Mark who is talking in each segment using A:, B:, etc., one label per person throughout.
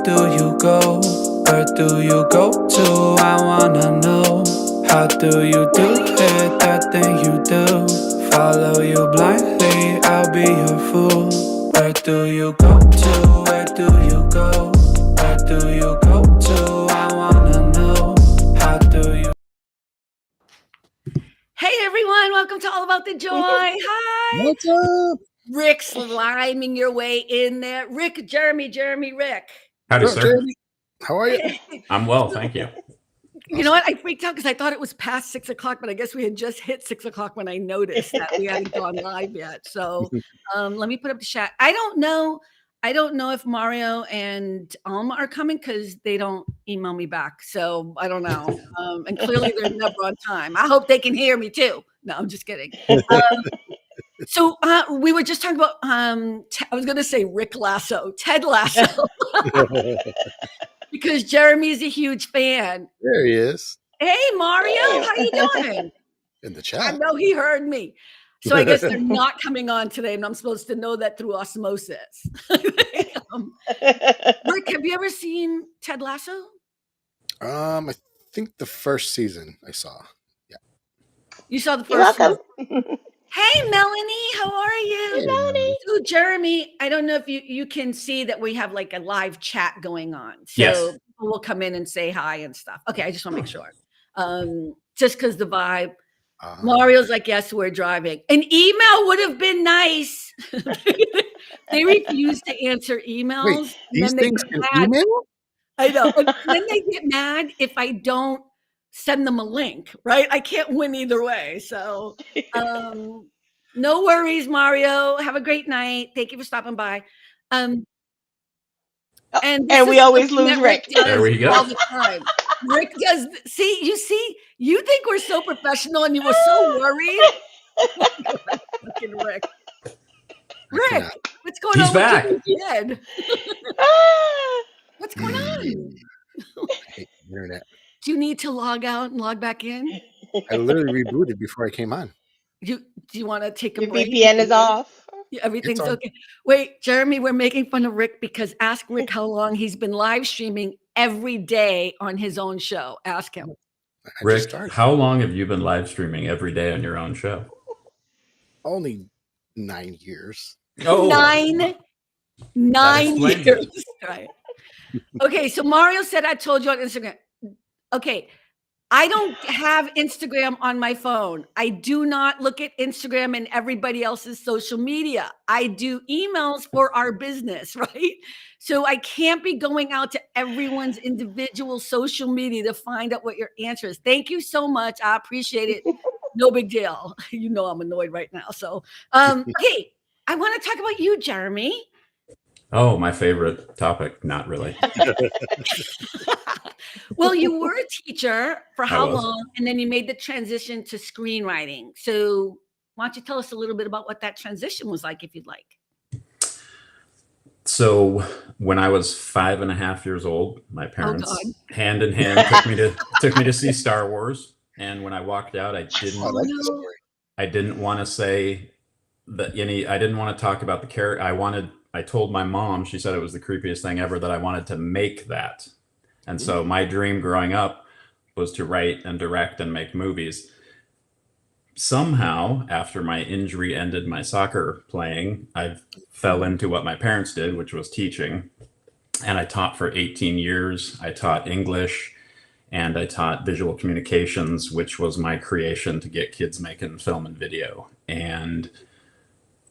A: do you go? Where do you go to? I wanna know. How do you do it, that thing you do? Follow you blindly, I'll be your fool. Where do you go to? Where do you go? Where do you go to? I wanna know. How do you...
B: Hey everyone, welcome to All About the Joy. Hi.
C: What's up?
B: Rick sliming your way in there. Rick, Jeremy, Rick.
D: Howdy,
C: What's up,
D: sir.
C: Jeremy? How are you?
D: I'm well, thank you.
B: You know what? I freaked out because I thought it was past 6 o'clock, but I guess we had just hit 6 o'clock when I noticed that we hadn't gone live yet. So let me put up the chat. I don't know if Mario and Alma are coming because they don't email me back. So I don't know. And clearly they're never on time. I hope they can hear me too. No, I'm just kidding. So we were just talking about, I was going to say Rick Lasso, Ted Lasso, because Jeremy's a huge fan.
C: There he is.
B: Hey, Mario, how you doing?
C: In the
B: I
C: chat.
B: know he heard me. So I guess they're not coming on today, and I'm supposed to know that through osmosis. Rick, have you ever seen Ted Lasso?
C: I think the first season I saw. Yeah.
B: You saw the
E: You're
B: first one.
E: welcome.
B: Hey, Melanie, how are you?
C: Hey, Melanie.
B: So, Jeremy, I don't know if you can see that we have like a live chat going on. So
D: Yes.
B: people will come in and say hi and stuff. Okay, I just want to make sure. Just because the vibe. Mario's like, yes, we're driving. An email would have been nice. They refuse to answer emails.
C: Wait, these things can email?
B: I know. And then they get mad if I don't send them a link, right? I can't win either way. So no worries, Mario. Have a great night. Thank you for stopping by. And
E: we always lose Rick.
D: There we go.
B: All the time. Rick does. You think we're so professional and you were so worried. Fucking Rick. Rick, what's going on?
D: He's back.
B: With your kid? What's going on?
C: I hate the internet.
B: Do you need to log out and log back in?
C: I literally rebooted before I came on.
B: Do you want to take a
E: Your
B: break?
E: VPN is off.
B: Yeah, everything's
C: It's on.
B: okay. Wait, Jeremy, we're making fun of Rick because ask Rick how long he's been live streaming every day on his own show. Ask him.
C: I just
D: Rick,
C: started.
D: how long have you been live streaming every day on your own show?
C: Only 9 years.
D: Oh,
B: Nine
D: explains
B: years. Right. Okay, so Mario said I told you on Instagram. Okay, I don't have Instagram on my phone. I do not look at Instagram and everybody else's social media. I do emails for our business, right? So I can't be going out to everyone's individual social media to find out what your answer is. Thank you so much. I appreciate it. No big deal. You know I'm annoyed right now. So, okay, I want to talk about you, Jeremy.
D: oh, my favorite topic. Not really.
B: Well, you were a teacher for how
D: was.
B: long? And then you made the transition to screenwriting. So why don't you tell us a little bit about what that transition was like, if you'd like?
D: So when I was 5.5 years old, my parents,
B: God.
D: hand in hand, took me to see Star Wars. And when I walked out, I
C: I like this story.
D: didn't want to say that I didn't want to talk about the character. I told my mom, she said it was the creepiest thing ever, that I wanted to make that. And so my dream growing up was to write and direct and make movies. Somehow, after my injury ended my soccer playing, I fell into what my parents did, which was teaching. And I taught for 18 years. I taught English and I taught visual communications, which was my creation to get kids making film and video. And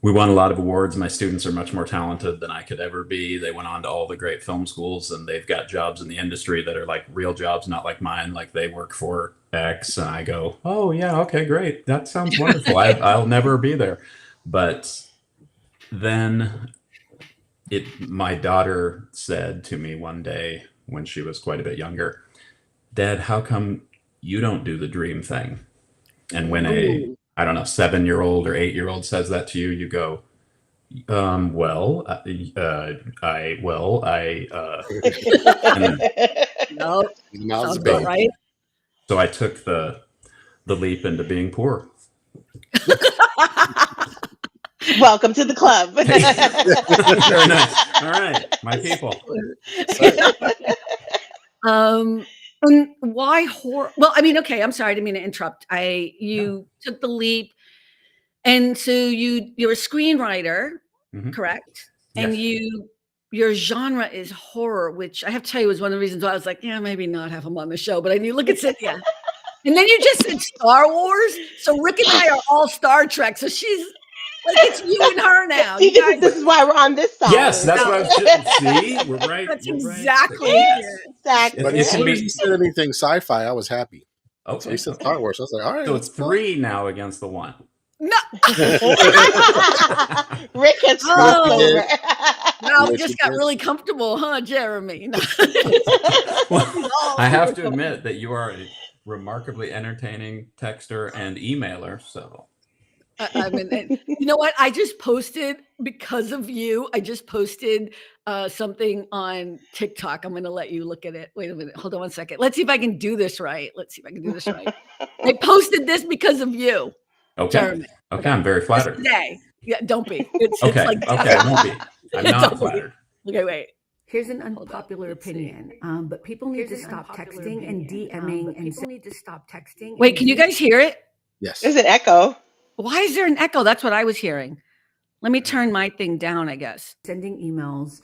D: we won a lot of awards. My students are much more talented than I could ever be. They went on to all the great film schools and they've got jobs in the industry that are like real jobs, not like mine. Like they work for X and I go, oh yeah, okay, great. That sounds wonderful. I'll never be there. But then my daughter said to me one day when she was quite a bit younger, Dad, how come you don't do the dream thing? And when I don't know, 7-year-old or 8-year-old says that to you, you go, and
B: No,
C: Mouth's
B: sounds
C: big.
B: about right.
D: so I took the leap into being poor.
E: Welcome to the club.
D: Very nice. All right, my people.
B: And why horror? Well, I mean, okay, I'm sorry, I didn't mean to interrupt. You took the leap, and so you're a screenwriter, correct?
D: Yes.
B: And your genre is horror, which I have to tell you was one of the reasons why I was like, yeah, maybe not have him on the show. But then you look at Cynthia, and then you just said Star Wars. So Rick and I are all Star Trek. So she's like, it's you and her now.
E: See,
B: You guys,
E: this is why we're on this side.
D: Yes, that's what I was just. See, we're right.
B: that's
D: we're
B: exactly
D: right.
B: it.
E: Exactly.
C: But
D: It
C: as
D: can
C: soon as
D: be-
C: you said anything sci-fi, I was happy. So
D: Okay.
C: he said Star Wars. I was like, all right.
D: So it's 3 now against the 1.
B: No,
E: Rick has crossed over.
B: now we
C: Yes,
B: just
C: you
B: got
C: did.
B: really comfortable, huh, Jeremy? No.
D: Well, I have to admit that you are a remarkably entertaining texter and emailer. So
B: I mean, and you know what? I just posted because of you. I just posted something on TikTok. I'm going to let you look at it. Wait a minute. Hold on one second. Let's see if I can do this right. I posted this because of you,
D: okay,
B: Jeremy.
D: okay, I'm very flattered.
B: Today. Yeah, don't be. It's
D: Okay,
B: like
D: okay, I won't be. I'm not
B: Don't be.
D: flattered.
B: Okay, wait.
F: Here's an unpopular opinion, but people need to stop texting and DMing, and people need to stop texting.
B: Wait, can you guys hear it?
C: Yes.
E: There's an echo.
B: Why is there an echo? That's what I was hearing. Let me turn my thing down, I guess.
F: sending emails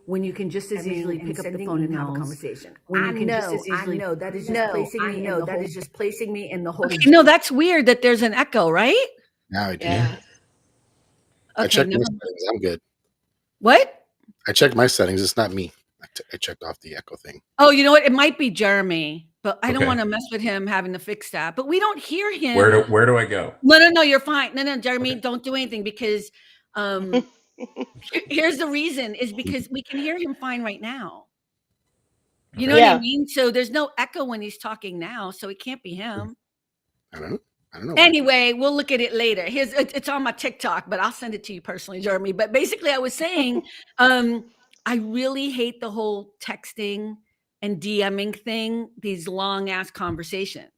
F: when you can just as easily pick up the phone and have a conversation? When you can just as easily. I know that is just placing me. That is just placing me in the whole.
B: Okay, no, that's weird that there's an echo, right?
C: Now I do.
E: Yeah.
C: I
B: Okay,
C: checked
B: no.
C: my settings. I'm good.
B: What?
C: I checked my settings. It's not me. I checked off the echo thing.
B: Oh, you know what? It might be Jeremy, but I don't
D: Okay.
B: want to mess with him having to fix that. But we don't hear him.
D: Where do I go?
B: No, you're fine. No, Jeremy,
D: Okay.
B: don't do anything because here's the reason is because we can hear him fine right now. You know what
E: Yeah.
B: I mean? So there's no echo when he's talking now, so it can't be him.
C: I don't know.
B: Anyway, we'll look at it later. It's on my TikTok, but I'll send it to you personally, Jeremy. But basically, I was saying, I really hate the whole texting and DMing thing, these long ass conversations.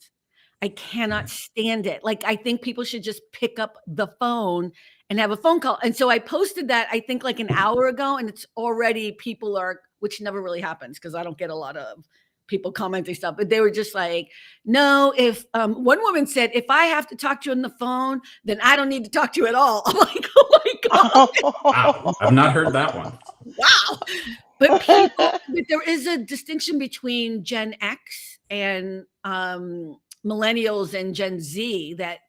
B: I cannot stand it. Like, I think people should just pick up the phone and have a phone call. And so I posted that, I think like an hour ago, and it's already people are, which never really happens because I don't get a lot of people commenting stuff, but they were just like, no, if one woman said, if I have to talk to you on the phone, then I don't need to talk to you at all. I'm like, oh my God.
D: Wow, I've not heard that one.
B: Wow. But people, but there is a distinction between Gen X and millennials and Gen Z that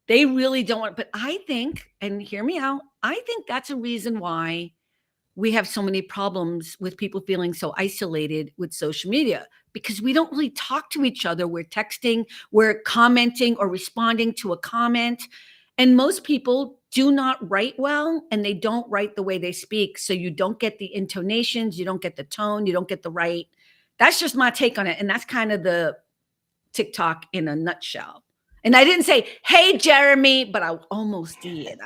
B: they really don't want, but I think, and hear me out, I think that's a reason why we have so many problems with people feeling so isolated with social media, because we don't really talk to each other. We're texting, we're commenting or responding to a comment. And most people do not write well, and they don't write the way they speak. So you don't get the intonations, you don't get the tone, you don't get the right. That's just my take on it. And that's kind of the TikTok in a nutshell. And I didn't say, hey, Jeremy, but I almost did.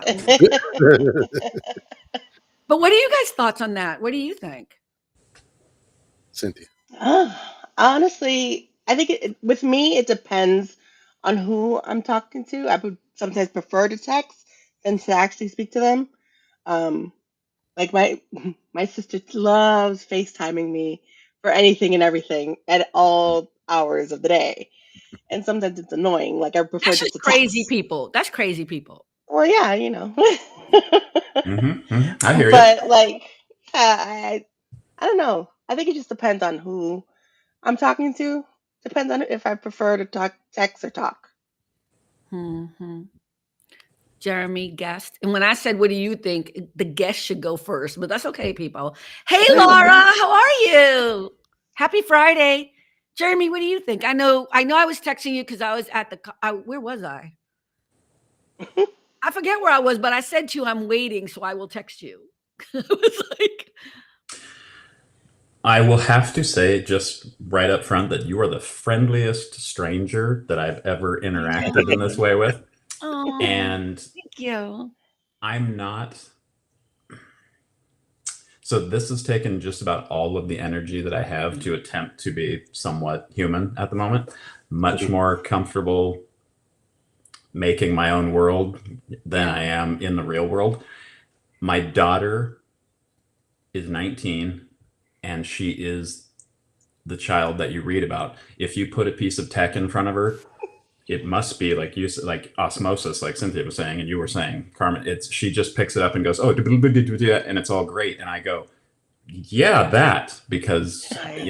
B: But what are you guys' thoughts on that? What do you think?
C: Cynthia.
E: Honestly, I think with me, it depends on who I'm talking to. I would sometimes prefer to text than to actually speak to them. Like my sister loves FaceTiming me for anything and everything at all hours of the day. And sometimes it's annoying. Like I prefer
B: That's
E: just
B: just
E: to
B: crazy
E: text.
B: people. That's crazy people.
E: Well, yeah, you know.
D: I hear you.
E: But like, I don't know. I think it just depends on who I'm talking to. Depends on if I prefer to talk, text, or talk.
B: Mm-hmm. Jeremy guest. And when I said, what do you think? The guest should go first, but that's okay, people. Hey, Laura, how are you? Happy Friday. Jeremy, what do you think? I know I was texting you because I was at where was I? I forget where I was, but I said to you, I'm waiting, so I will text you. It was like,
D: I will have to say just right up front that you are the friendliest stranger that I've ever interacted in this way with.
B: oh,
D: And
B: thank you.
D: I'm not. So this has taken just about all of the energy that I have to attempt to be somewhat human at the moment. Much more comfortable making my own world than I am in the real world. My daughter is 19 and she is the child that you read about. If you put a piece of tech in front of her, it must be like like osmosis, like Cynthia was saying, and you were saying, Carmen, she just picks it up and goes, oh, and it's all great. And I go, yeah, that, because,
B: Right.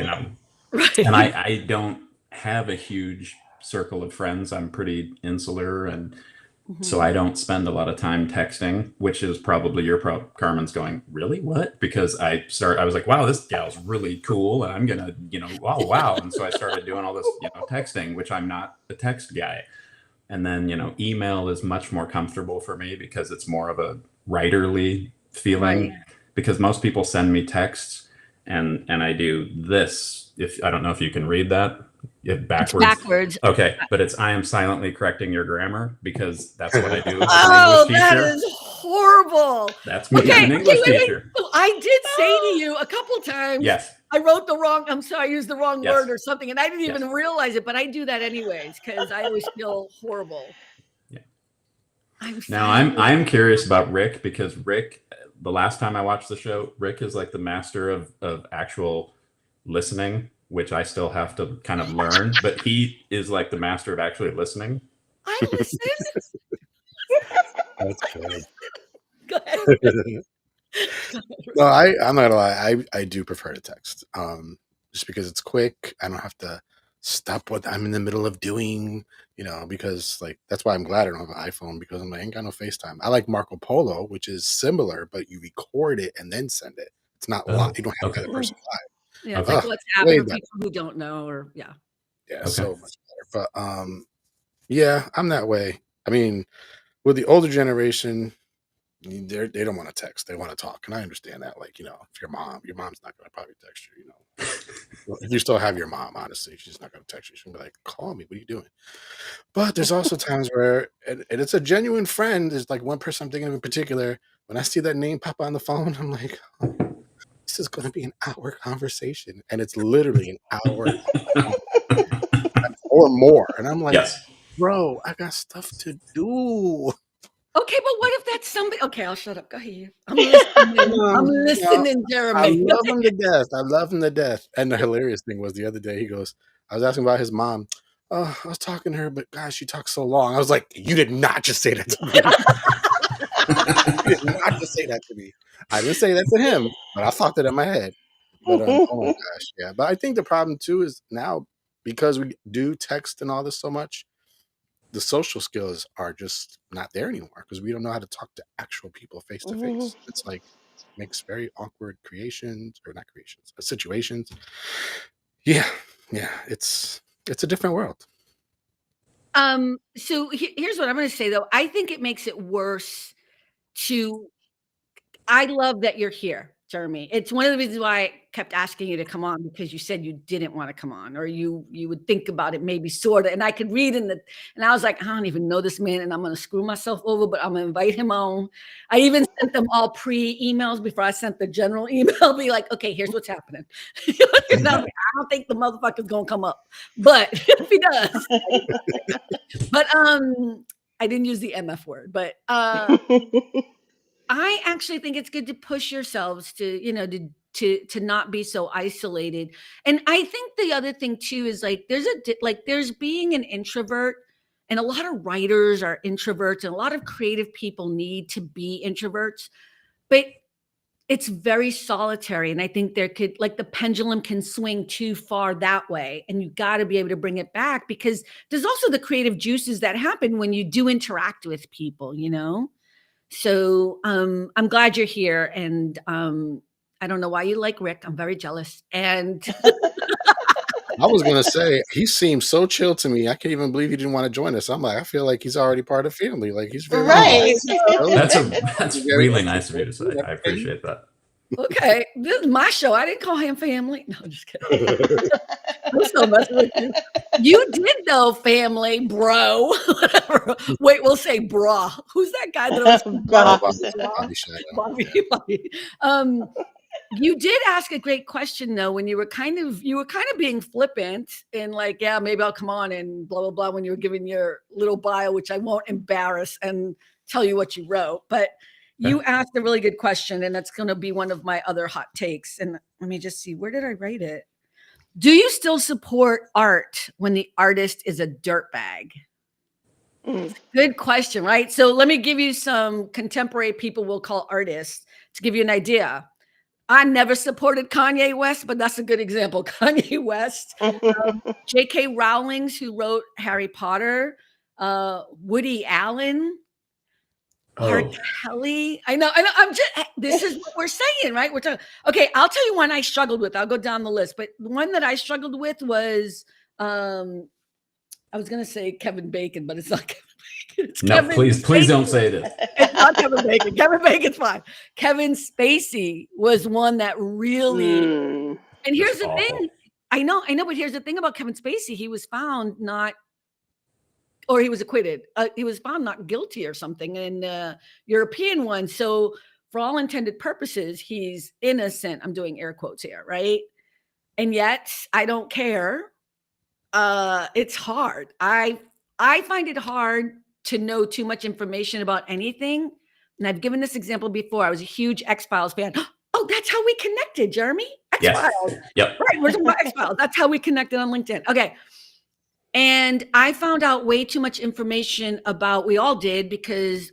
D: and I don't have a huge circle of friends. I'm pretty insular, and so I don't spend a lot of time texting, which is probably your Carmen's going, really? What? Because I was like, wow, this gal's really cool. And I'm going to, wow. And so I started doing all this, texting, which I'm not a text guy. And then, email is much more comfortable for me because it's more of a writerly feeling,
B: Right.
D: because most people send me texts and I do this. I don't know if you can read that. Backwards.
B: It's backwards.
D: Okay, but I am silently correcting your grammar because that's what I do as
B: Oh,
D: an English
B: that
D: teacher.
B: is horrible.
D: That's me as an English teacher.
B: So I did say to you a couple times,
D: Yes.
B: I wrote I'm sorry, I used the wrong
D: Yes.
B: word or something, and I didn't even
D: Yes.
B: realize it, but I do that anyways because I always feel horrible.
D: Yeah.
B: Now
D: I'm curious about Rick, because Rick, the last time I watched the show, Rick is like the master of actual listening, which I still have to kind of learn, but he is like the master of actually listening.
B: I listen.
C: That's good.
B: Go ahead.
C: No, I'm not gonna lie. I do prefer to text, just because it's quick. I don't have to stop what I'm in the middle of doing, because like that's why I'm glad I don't have an iPhone, because I ain't got no FaceTime. I like Marco Polo, which is similar, but you record it and then send it. It's not live. You don't have the person live.
B: Yeah, it's like WhatsApp
C: way
B: for
C: better.
B: people who don't know, or
C: Yeah,
D: Okay.
C: so much better. But yeah, I'm that way. I mean, with the older generation, they don't want to text, they want to talk, and I understand that. Like, if your mom's not going to probably text you. If you still have your mom, honestly, she's not going to text you. She'll be like, call me, what are you doing? But there's also times where, and it's a genuine friend. There's like one person I'm thinking of in particular. When I see that name pop on the phone, I'm like, oh, this is going to be an hour conversation, and it's literally an hour or more, and I'm like,
D: Yes.
C: bro, I got stuff to do.
B: okay, but what if that's somebody? Okay, I'll shut up. Go ahead. I'm listening. I'm listening,
C: I
B: Jeremy.
C: love him to death. I love him to death. And the hilarious thing was the other day, he goes, I was asking about his mom. Oh, I was talking to her, but gosh, she talks so long. I was like, you did not just say that to me. You did not just say that to me. I didn't say that to him, but I thought that in my head. But oh my gosh, yeah. But I think the problem too is now, because we do text and all this so much, the social skills are just not there anymore, because we don't know how to talk to actual people face to face. It's like makes very awkward situations. Yeah, it's a different world.
B: So here's what I'm going to say though. I think it makes it worse I love that you're here, Jeremy. It's one of the reasons why I kept asking you to come on, because you said you didn't want to come on, or you would think about it, maybe sort of. And I could read and I was like, I don't even know this man, and I'm going to screw myself over, but I'm going to invite him on. I even sent them all pre-emails before I sent the general email, be like, okay, here's what's happening. And I was like, I don't think the motherfucker's going to come up, but if he does, but I didn't use the MF word, but I actually think it's good to push yourselves to, to not be so isolated. And I think the other thing too is like, there's being an introvert, and a lot of writers are introverts, and a lot of creative people need to be introverts, but it's very solitary. And I think the pendulum can swing too far that way. And you got to be able to bring it back, because there's also the creative juices that happen when you do interact with people, So I'm glad you're here, and I don't know why you like Rick. I'm very jealous. And
C: I was gonna say, he seems so chill to me. I can't even believe he didn't want to join us. I'm like, I feel like he's already part of family. Like, he's very
E: Right.
D: That's really nice of you to say. I appreciate that.
B: okay, this is my show. I didn't call him family. No, I'm just kidding. I'm still messing with you. You did though, family, bro. Whatever. Wait, we'll say bra. Who's that guy that
E: God.
C: Bobby Shaggy.
B: Bobby. You did ask a great question though, when you were kind of being flippant and like, yeah, maybe I'll come on and blah, blah, blah, when you were giving your little bio, which I won't embarrass and tell you what you wrote, but you asked a really good question, and that's going to be one of my other hot takes. And let me just see, where did I write it? Do you still support art when the artist is a dirtbag? Good question, right? So let me give you some contemporary people we'll call artists to give you an idea. I never supported Kanye West, but that's a good example. Kanye West, J.K. Rowling, who wrote Harry Potter, Woody Allen, R. Kelly. I know. I'm just, this is what we're saying, right? We're talking. Okay, I'll tell you one I struggled with. I'll go down the list, but the one that I struggled with was, I was going to say Kevin Bacon, but it's not Kevin Bacon. It's
D: No,
B: Kevin
D: please
B: Spacey.
D: don't say this.
B: It's not Kevin Bacon. Kevin Bacon's fine. Kevin Spacey was one that really. And here's the thing. I know, but here's the thing about Kevin Spacey. He was found not. Or he was acquitted. He was found not guilty or something in the European one. So for all intended purposes, he's innocent. I'm doing air quotes here, right? And yet I don't care. It's hard. I find it hard to know too much information about anything. And I've given this example before. I was a huge X-Files fan. Oh, that's how we connected, Jeremy. X-Files.
D: Yes. Yep.
B: Right. We're talking about X-Files. That's how we connected on LinkedIn. Okay. And I found out way too much information about, we all did, because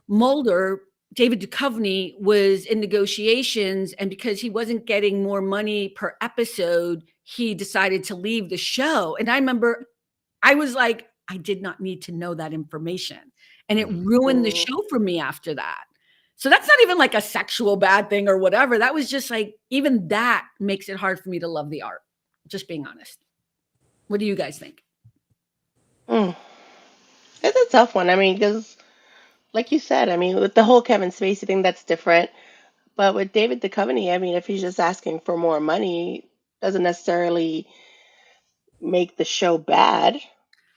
B: Mulder, David Duchovny, was in negotiations, and because he wasn't getting more money per episode, he decided to leave the show. And I remember I was like, I did not need to know that information. And it ruined the show for me after that. So that's not even like a sexual bad thing or whatever. That was just like, even that makes it hard for me to love the art. Just being honest. What do you guys think?
E: It's a tough one. I mean, because like you said, I mean, with the whole Kevin Spacey thing, that's different. But with David Duchovny, I mean, if he's just asking for more money, doesn't necessarily make the show bad.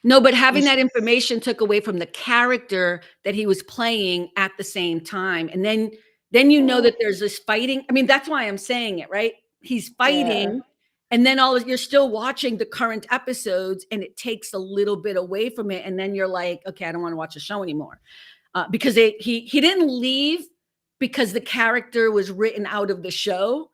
B: No, but having that information took away from the character that he was playing at the same time. And then you know that there's this fighting. I mean, that's why I'm saying it, right? He's fighting. Yeah. And then you're still watching the current episodes, and it takes a little bit away from it. And then you're like, okay, I don't want to watch the show anymore. Because he didn't leave because the character was written out of the show.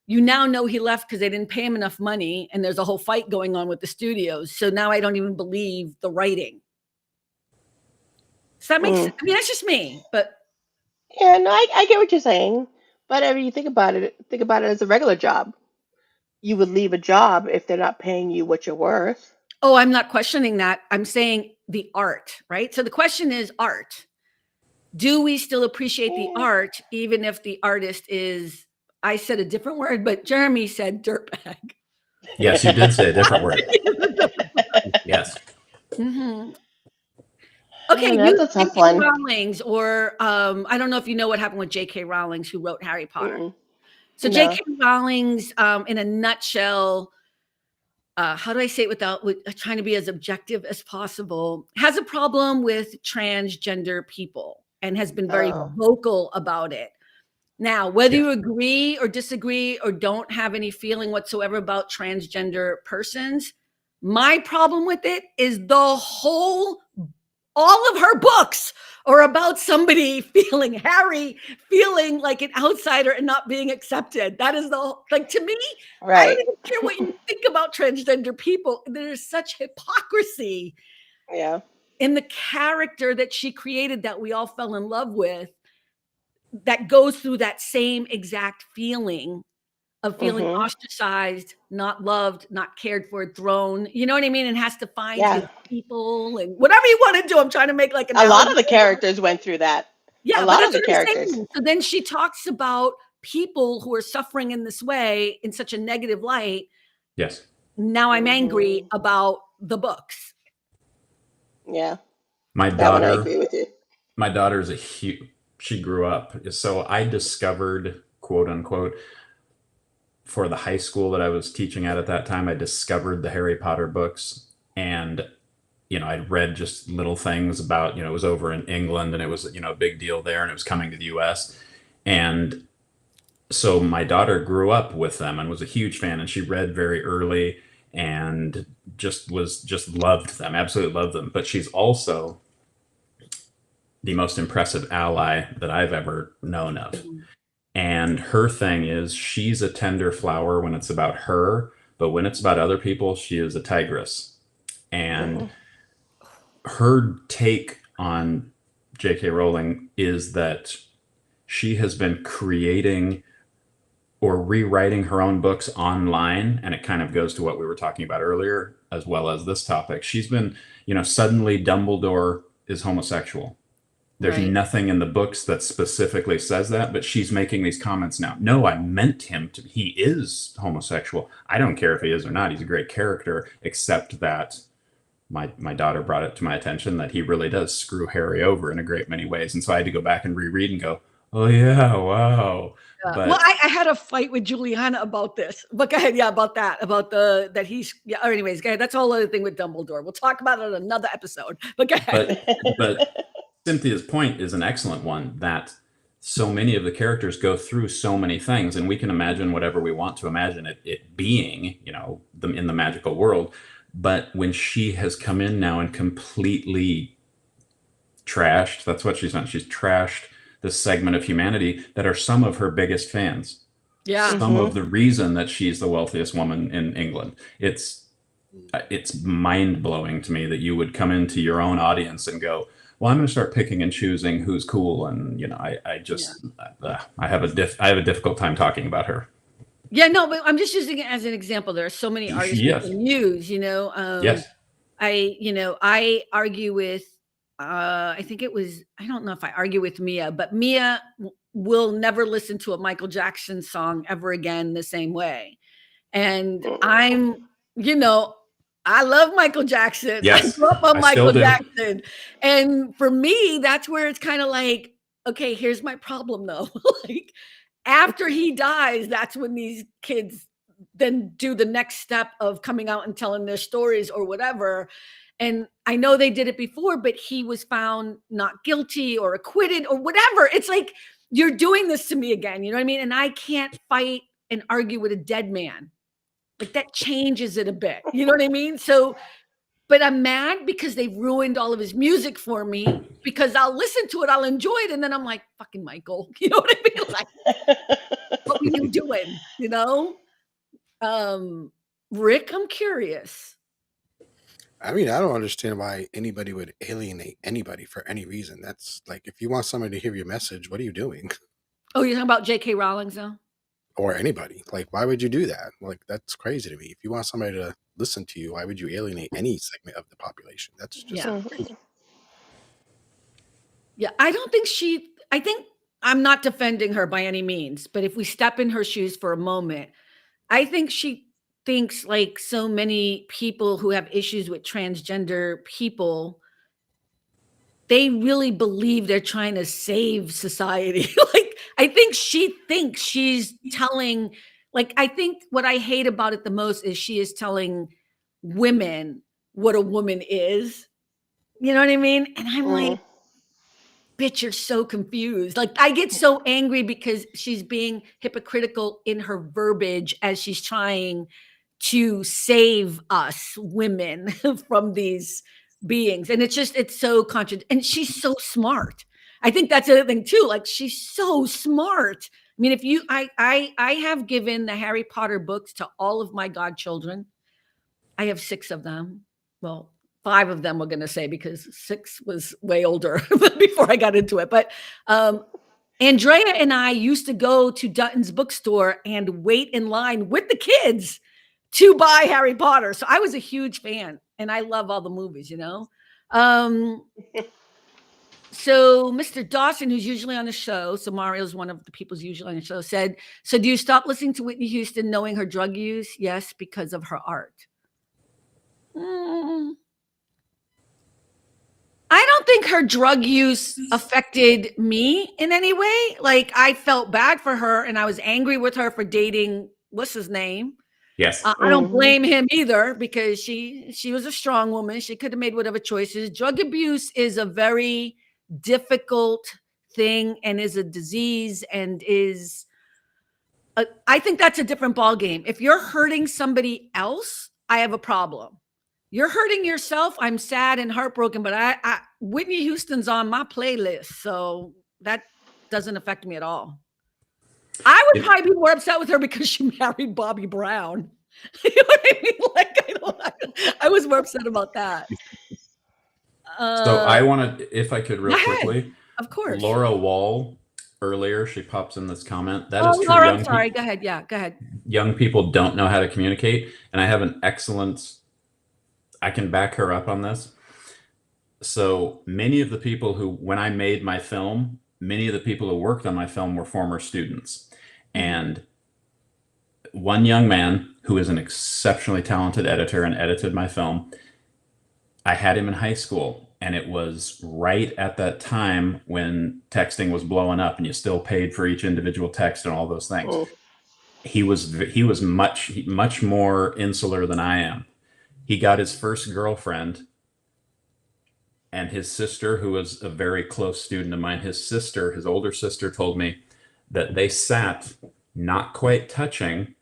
B: You now know he left because they didn't pay him enough money, and there's a whole fight going on with the studios. So now I don't even believe the writing. Does that make sense? I mean, that's just me, but.
E: Yeah, no, I get what you're saying. But I mean, you think about it as a regular job. You would leave a job if they're not paying you what you're worth.
B: Oh, I'm not questioning that. I'm saying the art, right? So the question is art. Do we still appreciate the art, even if the artist is, I said a different word, but Jeremy said dirtbag.
D: Yes, you did say a different word. Yes.
B: Mm-hmm. Okay,
E: that's a tough one.
B: Rowling's, or I don't know if you know what happened with J.K. Rowling, who wrote Harry Potter. So no. J.K. Rowling's, in a nutshell, how do I say it without trying to be as objective as possible, has a problem with transgender people and has been very vocal about it. Now, whether you agree or disagree or don't have any feeling whatsoever about transgender persons, my problem with it is all of her books are about somebody Harry feeling like an outsider and not being accepted. That is to me, right. I don't even care what you think about transgender people. There's such hypocrisy in the character that she created that we all fell in love with, that goes through that same exact feeling of feeling ostracized, not loved, not cared for, thrown. You know what I mean? And has to find his people and whatever you want to do. I'm trying to make like
E: a lot of the characters went through that.
B: Yeah,
E: a lot of the characters.
B: So then she talks about people who are suffering in this way in such a negative light.
D: Yes.
B: Now I'm angry about the books.
E: Yeah.
D: My daughter.
E: I agree with you.
D: My daughter's she grew up. So I discovered, quote unquote, for the high school that I was teaching at that time, I discovered the Harry Potter books, and, I'd read just little things about, it was over in England and it was, a big deal there, and it was coming to the US. And so my daughter grew up with them and was a huge fan, and she read very early and just loved them, absolutely loved them. But she's also the most impressive ally that I've ever known of. And her thing is she's a tender flower when it's about her, but when it's about other people, she is a tigress. And her take on J.K. Rowling is that she has been creating or rewriting her own books online. And it kind of goes to what we were talking about earlier, as well as this topic. She's been, suddenly Dumbledore is homosexual. There's nothing in the books that specifically says that, but she's making these comments now. No, I meant him to. He is homosexual. I don't care if he is or not. He's a great character, except that my daughter brought it to my attention that he really does screw Harry over in a great many ways. And so I had to go back and reread and go, oh, yeah, wow. But,
B: well, I had a fight with Juliana about this. But go ahead, about that he's, anyways, go ahead. That's a whole other thing with Dumbledore. We'll talk about it in another episode. But go ahead.
D: But Cynthia's point is an excellent one, that so many of the characters go through so many things, and we can imagine whatever we want to imagine it being, in the magical world. But when she has come in now and completely trashed, that's what she's done. She's trashed this segment of humanity that are some of her biggest fans.
B: Yeah.
D: Some of the reason that she's the wealthiest woman in England. It's mind-blowing to me that you would come into your own audience and go, well, I'm going to start picking and choosing who's cool. And, I have a difficult time talking about her.
B: Yeah, no, but I'm just using it as an example. There are so many artists you can use,
D: Yes.
B: I argue with, I think it was, I don't know if I argue with Mia, but Mia will never listen to a Michael Jackson song ever again the same way. And I'm, I love Michael Jackson.
D: Yes,
B: I grew up on Michael Jackson. And for me, that's where it's kind of like, okay, here's my problem though. Like after he dies, that's when these kids then do the next step of coming out and telling their stories or whatever. And I know they did it before, but he was found not guilty or acquitted or whatever. It's like, you're doing this to me again. You know what I mean? And I can't fight and argue with a dead man. Like that changes it a bit. You know what I mean? So, but I'm mad because they've ruined all of his music for me, because I'll listen to it, I'll enjoy it. And then I'm like, fucking Michael, you know what I mean? Like, what were you doing? Rick, I'm curious.
C: I mean, I don't understand why anybody would alienate anybody for any reason. That's like, if you want somebody to hear your message, what are you doing?
B: Oh, you're talking about J.K. Rowling, though?
C: Or anybody. Like, why would you do that? Like, that's crazy to me. If you want somebody to listen to you, why would you alienate any segment of the population? That's just crazy.
B: Yeah, I think I'm not defending her by any means, but if we step in her shoes for a moment, I think she thinks like so many people who have issues with transgender people, they really believe they're trying to save society. Like, I think she thinks she's telling, like, I think what I hate about it the most is she is telling women what a woman is. You know what I mean? And I'm like, bitch, you're so confused. Like, I get so angry because she's being hypocritical in her verbiage as she's trying to save us women from these beings. And it's so and she's so smart. I think that's the other thing too. Like, she's so smart. I mean, I have given the Harry Potter books to all of my godchildren. I have 6 of them. Well, 5 of them we're going to say, because 6 was way older before I got into it. But Andrea and I used to go to Dutton's bookstore and wait in line with the kids to buy Harry Potter. So I was a huge fan, and I love all the movies, So Mr. Dawson, who's usually on the show, so Mario's one of the people who's usually on the show, said, so do you stop listening to Whitney Houston knowing her drug use? Yes, because of her art. I don't think her drug use affected me in any way. Like, I felt bad for her, and I was angry with her for dating, what's his name?
D: Yes.
B: I don't blame him either, because she was a strong woman. She could have made whatever choices. Drug abuse is a very difficult thing, and is a disease, and is I think that's a different ballgame. If you're hurting somebody else, I have a problem. You're hurting yourself. I'm sad and heartbroken, but Whitney Houston's on my playlist, so that doesn't affect me at all. I would probably be more upset with her because she married Bobby Brown. You know what I mean? Like, I was more upset about that.
D: So I wanted, if I could real quickly.
B: Of course.
D: Laura Wall, earlier, she pops in this comment. That is true.
B: Laura, I'm sorry. Go ahead. Yeah, go ahead.
D: Young people don't know how to communicate. And I have an excellent, I can back her up on this. So many of the people who, when I made my film, many of the people who worked on my film were former students. And one young man who is an exceptionally talented editor and edited my film, I had him in high school, and it was right at that time when texting was blowing up and you still paid for each individual text and all those things. Oh. He was much more insular than I am. He got his first girlfriend, and his sister, who was a very close student of mine, his older sister, told me that they sat not quite touching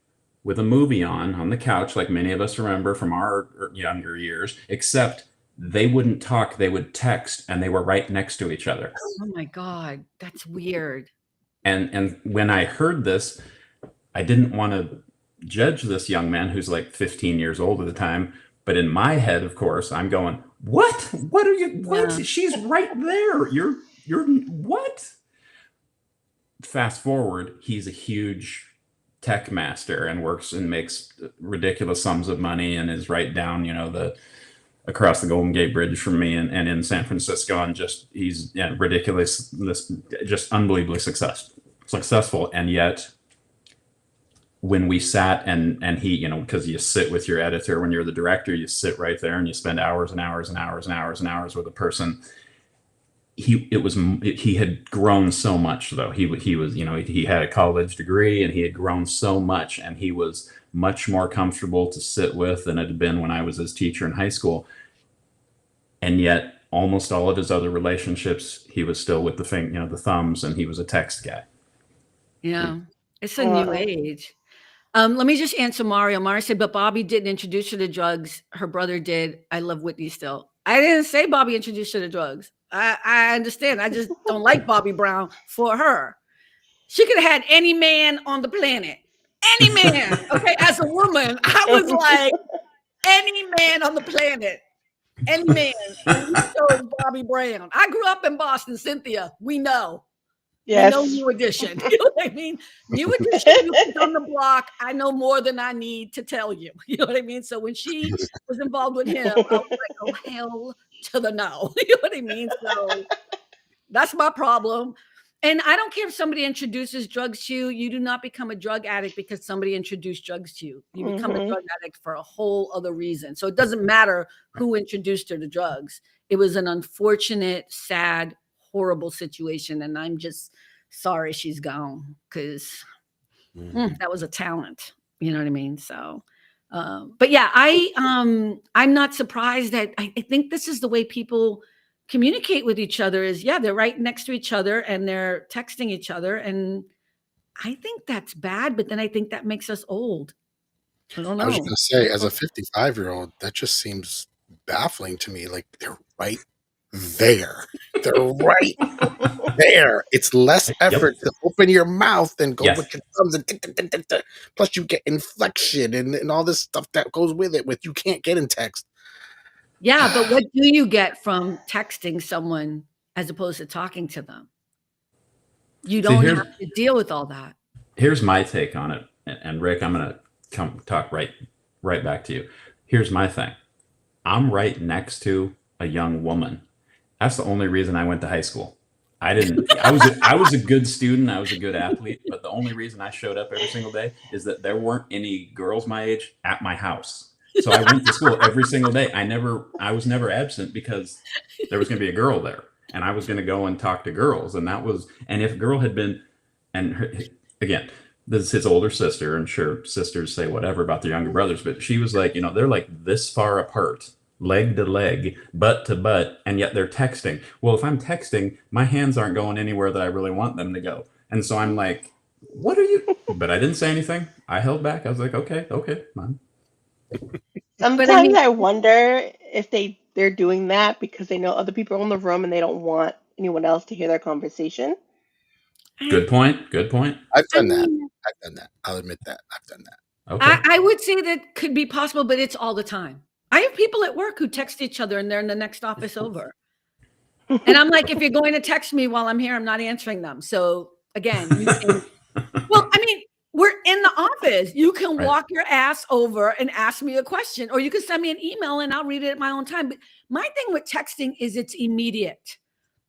D: with a movie on the couch, like many of us remember from our younger years, except they wouldn't talk, they would text, and they were right next to each other.
B: Oh my God, that's weird.
D: And when I heard this, I didn't want to judge this young man who's like 15 years old at the time. But in my head, of course, I'm going, what? What are you, what? Yeah. She's right there. You're what? Fast forward, he's a huge tech master and works and makes ridiculous sums of money and is right down, across the Golden Gate Bridge from me and in San Francisco, and he's ridiculous, just unbelievably successful. And yet when we sat and he, because you sit with your editor, when you're the director, you sit right there and you spend hours and hours and hours and hours and hours with a person. He had grown so much though. He was, he had a college degree and he had grown so much, and he was much more comfortable to sit with than it had been when I was his teacher in high school. And yet almost all of his other relationships, he was still with the thumbs, and he was a text guy.
B: Yeah. It's a new age. Let me just answer Mario. Mario said, but Bobby didn't introduce her to drugs. Her brother did. I love Whitney still. I didn't say Bobby introduced her to drugs. I understand. I just don't like Bobby Brown for her. She could have had any man on the planet. Any man. Okay. As a woman, I was like, any man on the planet. Any man. And we chose Bobby Brown. I grew up in Boston, Cynthia. We know. Yes. We know New Edition. You know what I mean? New Edition, you put on the block. I know more than I need to tell you. You know what I mean? So when she was involved with him, I was like, oh, hell to the no. You know what I mean? So that's my problem. And I don't care if somebody introduces drugs to you. You do not become a drug addict because somebody introduced drugs to you. You become a drug addict for a whole other reason. So it doesn't matter who introduced her to drugs. It was an unfortunate, sad, horrible situation, and I'm just sorry she's gone, because that was a talent. You know what I mean? So but yeah, I'm not surprised that I think this is the way people communicate with each other is, they're right next to each other and they're texting each other, and I think that's bad, but then I think that makes us old. I don't know.
C: I was going to say, as a 55-year-old, that just seems baffling to me. Like, they're right there. They're right there. It's less effort to open your mouth and go with your thumbs and plus you get inflection and all this stuff that goes with it, with you can't get in text.
B: Yeah, but what do you get from texting someone as opposed to talking to them? You don't have to deal with all that.
D: Here's my take on it, and Rick, I'm going to come talk right back to you. Here's my thing. I'm right next to a young woman. That's the only reason I went to high school. I was a good student. I was a good athlete. But the only reason I showed up every single day is that there weren't any girls my age at my house. So I went to school every single day. I was never absent because there was going to be a girl there, and I was going to go and talk to girls. And if a girl had been, again, this is his older sister, and sure, sisters say whatever about their younger brothers, but she was like, they're like this far apart, leg to leg, butt to butt, and yet they're texting. Well, if I'm texting, my hands aren't going anywhere that I really want them to go. And so I'm like, what are you? But I didn't say anything. I held back. I was like, okay, man.
B: But I
E: Sometimes
B: mean,
E: I wonder if they're doing that because they know other people are in the room and they don't want anyone else to hear their conversation.
D: Good point. Good point.
C: I've
B: I
C: done that.
B: mean,
C: I've done that. I'll admit that. I've done that.
D: Okay.
B: I would say that could be possible, but it's all the time. I have people at work who text each other and they're in the next office over. And I'm like, if you're going to text me while I'm here, I'm not answering them. So again, well, I mean, we're in the office. You can
D: Right.
B: walk your ass over and ask me a question, or you can send me an email and I'll read it at my own time. But my thing with texting is it's immediate.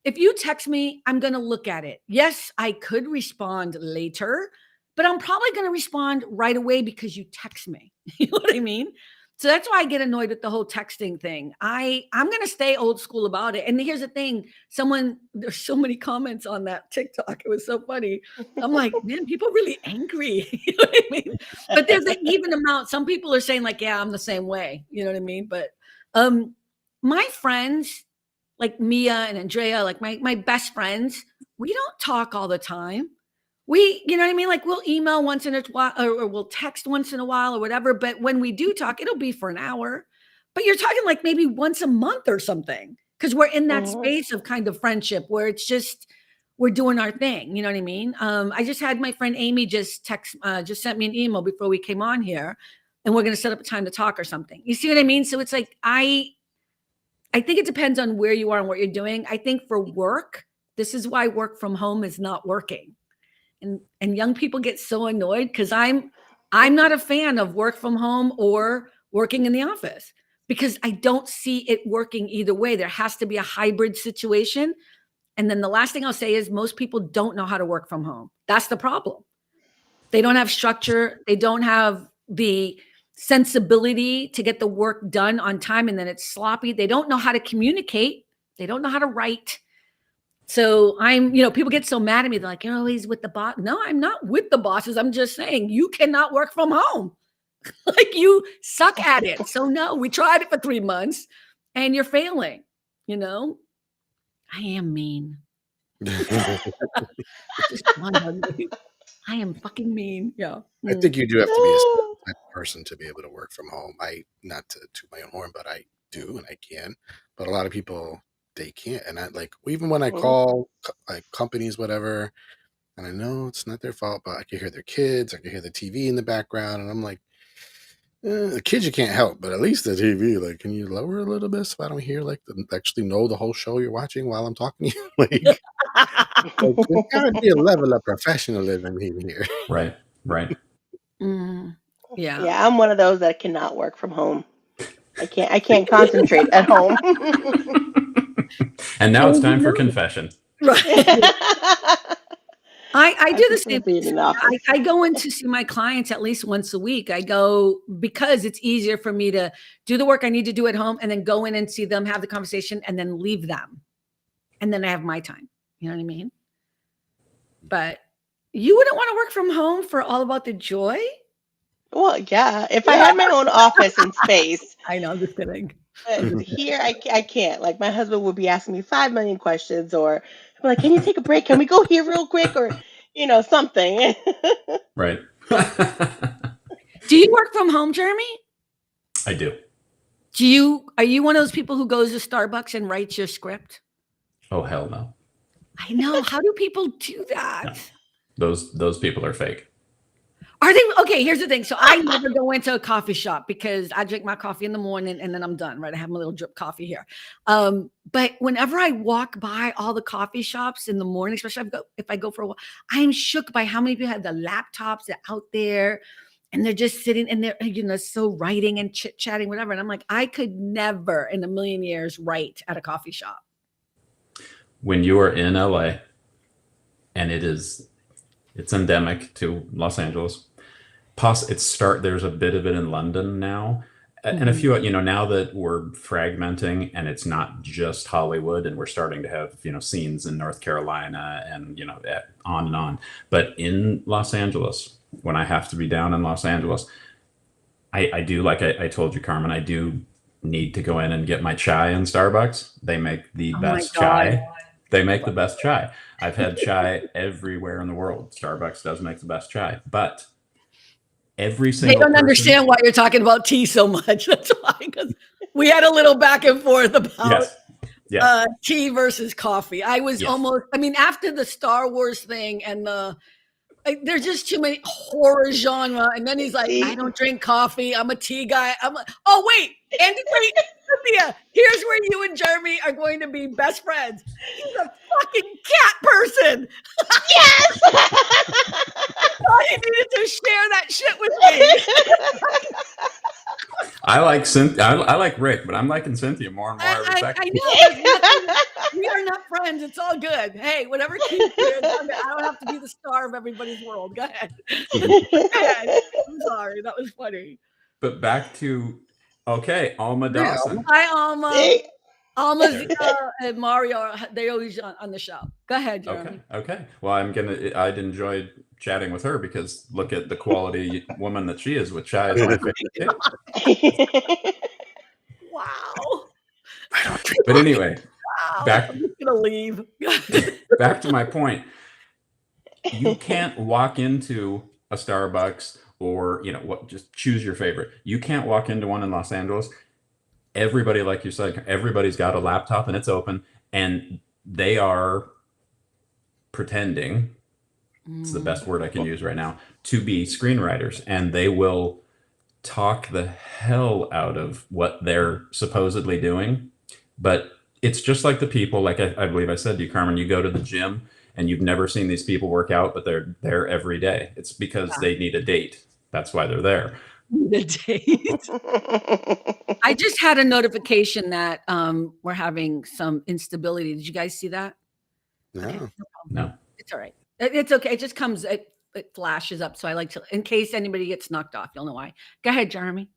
B: If you text me, I'm going to look at it. Yes, I could respond later, but I'm probably going to respond right away because you text me. You know what I mean? So that's why I get annoyed with the whole texting thing. I'm going to stay old school about it. And here's the thing, there's so many comments on that TikTok. It was so funny. I'm like, man, people are really angry. You know what I mean? But there's an even amount. Some people are saying like, yeah, I'm the same way. You know what I mean? But my friends, like Mia and Andrea, like my best friends, we don't talk all the time. You know what I mean? Like we'll email once in a while or we'll text once in a while or whatever. But when we do talk, it'll be for an hour. But you're talking like maybe once a month or something because we're in that space of kind of friendship where it's just we're doing our thing. You know what I mean? I just had my friend Amy just sent me an email before we came on here, and we're going to set up a time to talk or something. You see what I mean? So it's like I think it depends on where you are and what you're doing. I think for work, this is why work from home is not working. And young people get so annoyed because I'm not a fan of work from home or working in the office because I don't see it working either way. There has to be a hybrid situation. And then the last thing I'll say is most people don't know how to work from home. That's the problem. They don't have structure. They don't have the sensibility to get the work done on time, and then it's sloppy. They don't know how to communicate. They don't know how to write. So people get so mad at me. They're like, you're always with the boss. No, I'm not with the bosses. I'm just saying you cannot work from home. Like you suck at it. So no, we tried it for 3 months and you're failing. I am mean. Just I am fucking mean. Yeah.
C: I think you do have to be a certain type of person to be able to work from home. Not to toot my own horn, but I do and I can. But a lot of people, they can't. And I like, even when I call like companies, whatever, and I know it's not their fault, but I can hear their kids, I can hear the TV in the background, and I'm like, the kids you can't help, but at least the TV, like, can you lower a little bit so I don't hear actually know the whole show you're watching while I'm talking to you? Like, there's gotta be a level of professionalism here.
D: Right.
B: Yeah.
E: Yeah, I'm one of those that cannot work from home. I can't concentrate at home.
D: And now it's time for confession.
B: Right. I do the same
E: Be in
B: thing.
E: an office.
B: I go in to see my clients at least once a week. I go because it's easier for me to do the work I need to do at home and then go in and see them, have the conversation, and then leave them. And then I have my time. You know what I mean? But you wouldn't want to work from home for all about the joy?
E: Well, yeah. If I had my own office and space,
B: I know, I'm just kidding.
E: but here I can't. Like my husband would be asking me 5 million questions, or he'd be like, "Can you take a break? Can we go here real quick?" Or something.
D: Right.
B: Do you work from home, Jeremy?
D: I do.
B: Are you one of those people who goes to Starbucks and writes your script?
D: Oh, hell no.
B: I know. How do people do that?
D: No. Those people are fake.
B: Are they? Okay, here's the thing. So I never go into a coffee shop because I drink my coffee in the morning and then I'm done, right? I have my little drip coffee here. But whenever I walk by all the coffee shops in the morning, especially if I go for a walk, I'm shook by how many people have the laptops that are out there and they're just sitting and they're, so writing and chit-chatting, whatever. And I'm like, I could never in a million years write at a coffee shop.
D: When you are in LA and it's endemic to Los Angeles, there's a bit of it in London now, and a few, now that we're fragmenting and it's not just Hollywood and we're starting to have, scenes in North Carolina and, on and on. But in Los Angeles, when I have to be down in Los Angeles, I do, like I told you, Carmen, I do need to go in and get my chai in Starbucks. They make the best chai. They make the best chai. I've had chai everywhere in the world. Starbucks does make the best chai, but every
B: They
D: single
B: don't
D: person,
B: understand why you're talking about tea so much. That's why, because we had a little back and forth about
D: yes,
B: tea versus coffee. I was almost, I mean, after the Star Wars thing and there's just too many horror genre. And then he's like, I don't drink coffee. I'm a tea guy. I'm like, oh, wait, Andy, wait, Cynthia, here's where you and Jeremy are going to be best friends. He's a fucking cat person.
E: Yes.
B: Oh, you needed to share that shit with me.
D: I like Cynthia. I like Rick, but I'm liking Cynthia more and more every second.
B: I know. We are not friends. It's all good. Hey, whatever keeps you. I don't have to be the star of everybody's world. Go ahead. I'm sorry. That was funny.
D: But back to, Alma Dawson.
B: Hi, Alma. Alma's and Mario, they always on the show. Go ahead, Jeremy.
D: Okay. Well, I'd enjoyed chatting with her because look at the quality woman that she is with chai. Is my favorite too.
B: Wow.
D: But anyway,
B: I'm just gonna leave.
D: Back to my point. You can't walk into a Starbucks or just choose your favorite. You can't walk into one in Los Angeles. Everybody, like you said, everybody's got a laptop and it's open, and they are pretending. It's the best word I can use right now, to be screenwriters, and they will talk the hell out of what they're supposedly doing. But it's just like the people, like I believe I said to you, Carmen, you go to the gym and you've never seen these people work out, but they're there every day. It's because they need a date. That's why they're there.
B: The date. I just had a notification that we're having some instability. Did you guys see that?
C: No.
B: Okay,
D: No.
B: It's all right. It's okay. It just comes, it flashes up. So I like to, in case anybody gets knocked off, you'll know why. Go ahead, Jeremy.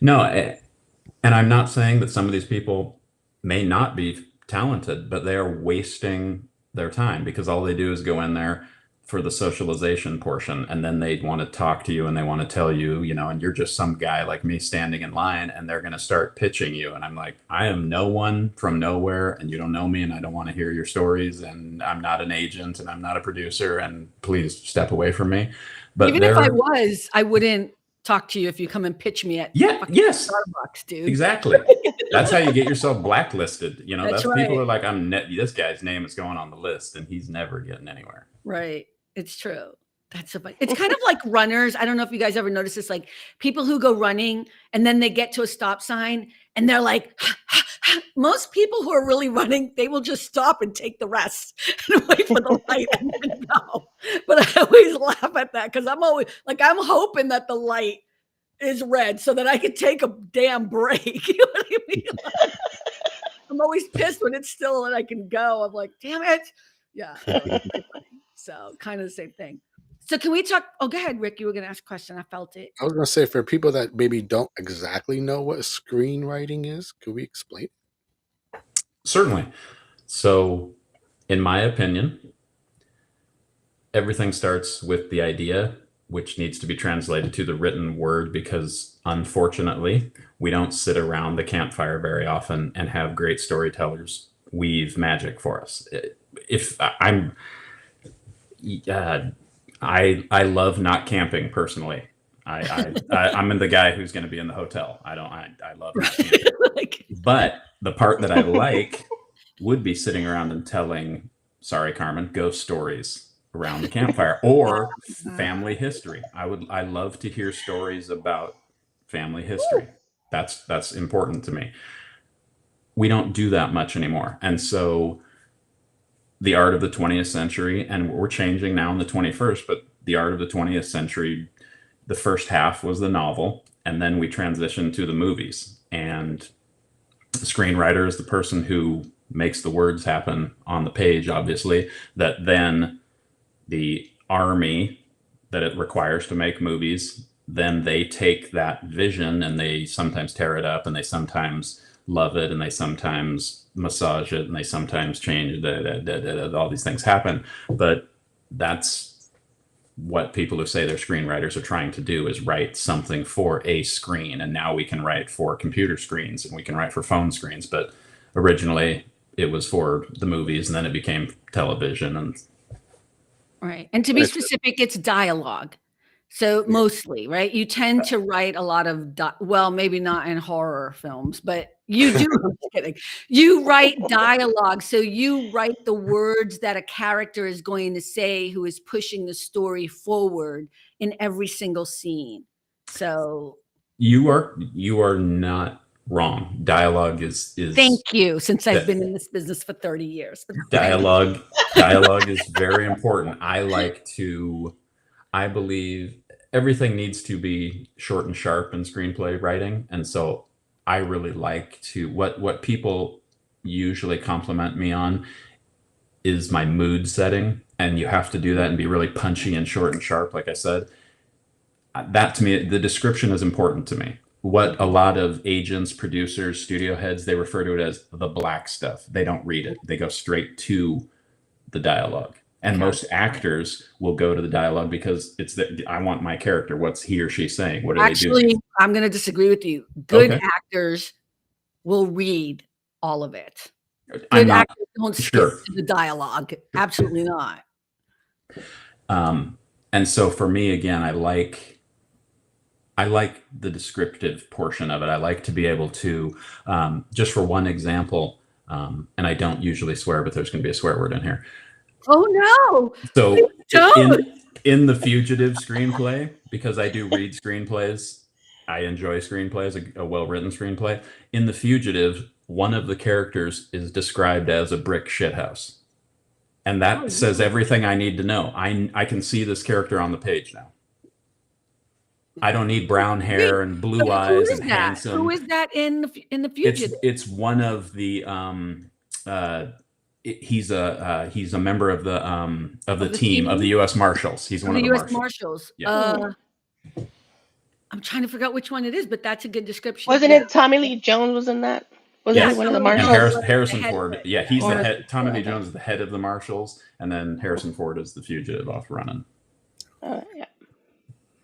D: No, and I'm not saying that some of these people may not be talented, but they are wasting their time because all they do is go in there for the socialization portion, and then they want to talk to you and they want to tell you, and you're just some guy like me standing in line, and they're going to start pitching you. And I'm like, I am no one from nowhere, and you don't know me, and I don't want to hear your stories, and I'm not an agent, and I'm not a producer, and please step away from me. But
B: even if I was, I wouldn't talk to you if you come and pitch me at
D: yes,
B: Starbucks, dude.
D: Exactly. That's how you get yourself blacklisted. That's
B: right.
D: People are like, this guy's name is going on the list, and he's never getting anywhere.
B: Right. It's true. It's kind of like runners. I don't know if you guys ever notice this, like people who go running and then they get to a stop sign and they're like, most people who are really running, they will just stop and take the rest and wait for the light and then go. But I always laugh at that because I'm always like, I'm hoping that the light is red so that I can take a damn break. You know what I mean? Like, I'm always pissed when it's still and I can go. I'm like, damn it. Yeah. So kind of the same thing. So can we talk? Oh, go ahead, Rick. You were going to ask a question. I felt it.
C: I was going to say, for people that maybe don't exactly know what screenwriting is, could we explain?
D: Certainly. So in my opinion, everything starts with the idea, which needs to be translated to the written word, because unfortunately, we don't sit around the campfire very often and have great storytellers weave magic for us. I love not camping personally. I'm the guy who's going to be in the hotel. I love not camping. But the part that I like would be sitting around and telling, sorry, Carmen, ghost stories around the campfire or family history. I love to hear stories about family history. That's important to me. We don't do that much anymore. And so the art of the 20th century, and we're changing now in the 21st, but the art of the 20th century, the first half was the novel, and then we transitioned to the movies. And the screenwriter is the person who makes the words happen on the page, obviously, that then the army that it requires to make movies, then they take that vision and they sometimes tear it up and they sometimes love it and they sometimes massage it and they sometimes change it. All these things happen. But that's what people who say they're screenwriters are trying to do, is write something for a screen. And now we can write for computer screens and we can write for phone screens. But originally it was for the movies, and then it became television. And
B: Right. And to be specific, it's dialogue. So mostly, right? You tend to write a lot of, well, maybe not in horror films, but you do. I'm just kidding. You write dialogue. So you write the words that a character is going to say who is pushing the story forward in every single scene. So
D: you are not wrong. Dialogue is
B: thank you, since I've been in this business for 30 years.
D: Dialogue is very important. I believe everything needs to be short and sharp in screenplay writing. And so I really like to, what people usually compliment me on is my mood setting. And you have to do that and be really punchy and short and sharp, like I said. That to me, the description is important to me. What a lot of agents, producers, studio heads, they refer to it as the black stuff. They don't read it. They go straight to the dialogue. And most actors will go to the dialogue because I want my character. What's he or she saying? What are they doing?
B: Actually, I'm going to disagree with you. Good actors will read all of it. Good actors don't skip to the dialogue. Absolutely not.
D: And so for me, again, I like the descriptive portion of it. I like to be able to, just for one example, and I don't usually swear, but there's going to be a swear word in here.
B: Oh no!
D: So in the Fugitive screenplay, because I do read screenplays, I enjoy screenplays, a well-written screenplay. In the Fugitive, one of the characters is described as a brick shithouse. And that says everything I need to know. I can see this character on the page now. I don't need brown hair and blue eyes and handsome.
B: Who is that in the Fugitive?
D: It's one of the he's a member of the team of the U.S. Marshals. He's one of the U.S.
B: Marshals. Yeah. I'm trying to figure out which one it is, but that's a good description.
E: Wasn't it Tommy Lee Jones was in that? Was he one of the Marshals?
D: And Harrison Ford. Yeah, he's the head. Tommy Lee Jones is the head of the Marshals, and then Harrison Ford is the fugitive off running.
E: Yeah.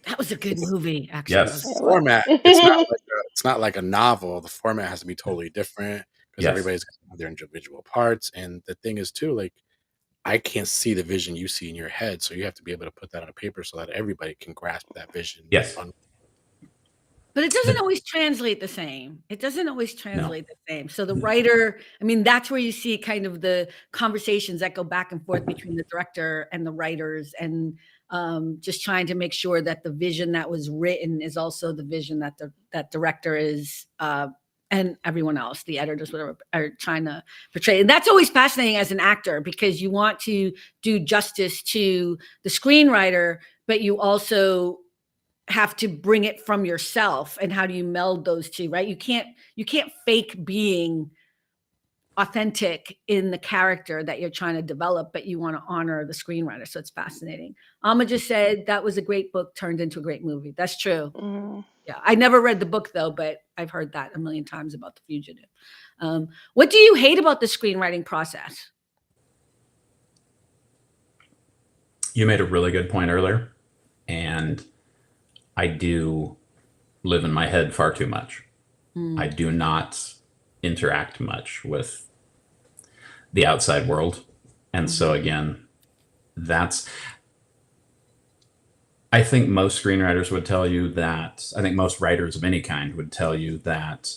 B: That was a good movie, actually.
C: Yes. The format. It's not like a novel. The format has to be totally different because everybody's got their individual parts. And the thing is, too, like, I can't see the vision you see in your head, so you have to be able to put that on a paper so that everybody can grasp that vision.
D: Yes.
B: But it doesn't always translate the same. So the writer, I mean, that's where you see kind of the conversations that go back and forth between the director and the writers, and just trying to make sure that the vision that was written is also the vision that that director is, and everyone else, the editors, whatever, are trying to portray. And that's always fascinating as an actor, because you want to do justice to the screenwriter, but you also have to bring it from yourself. And how do you meld those two, right? You can't fake being authentic in the character that you're trying to develop, but you want to honor the screenwriter. So it's fascinating. Alma just said that was a great book turned into a great movie. That's true. Yeah, I never read the book though, but I've heard that a million times about The Fugitive. What do you hate about the screenwriting process?
D: You made a really good point earlier, and I do live in my head far too much. I do not interact much with the outside world. And so again, I think most screenwriters would tell you that, I think most writers of any kind would tell you that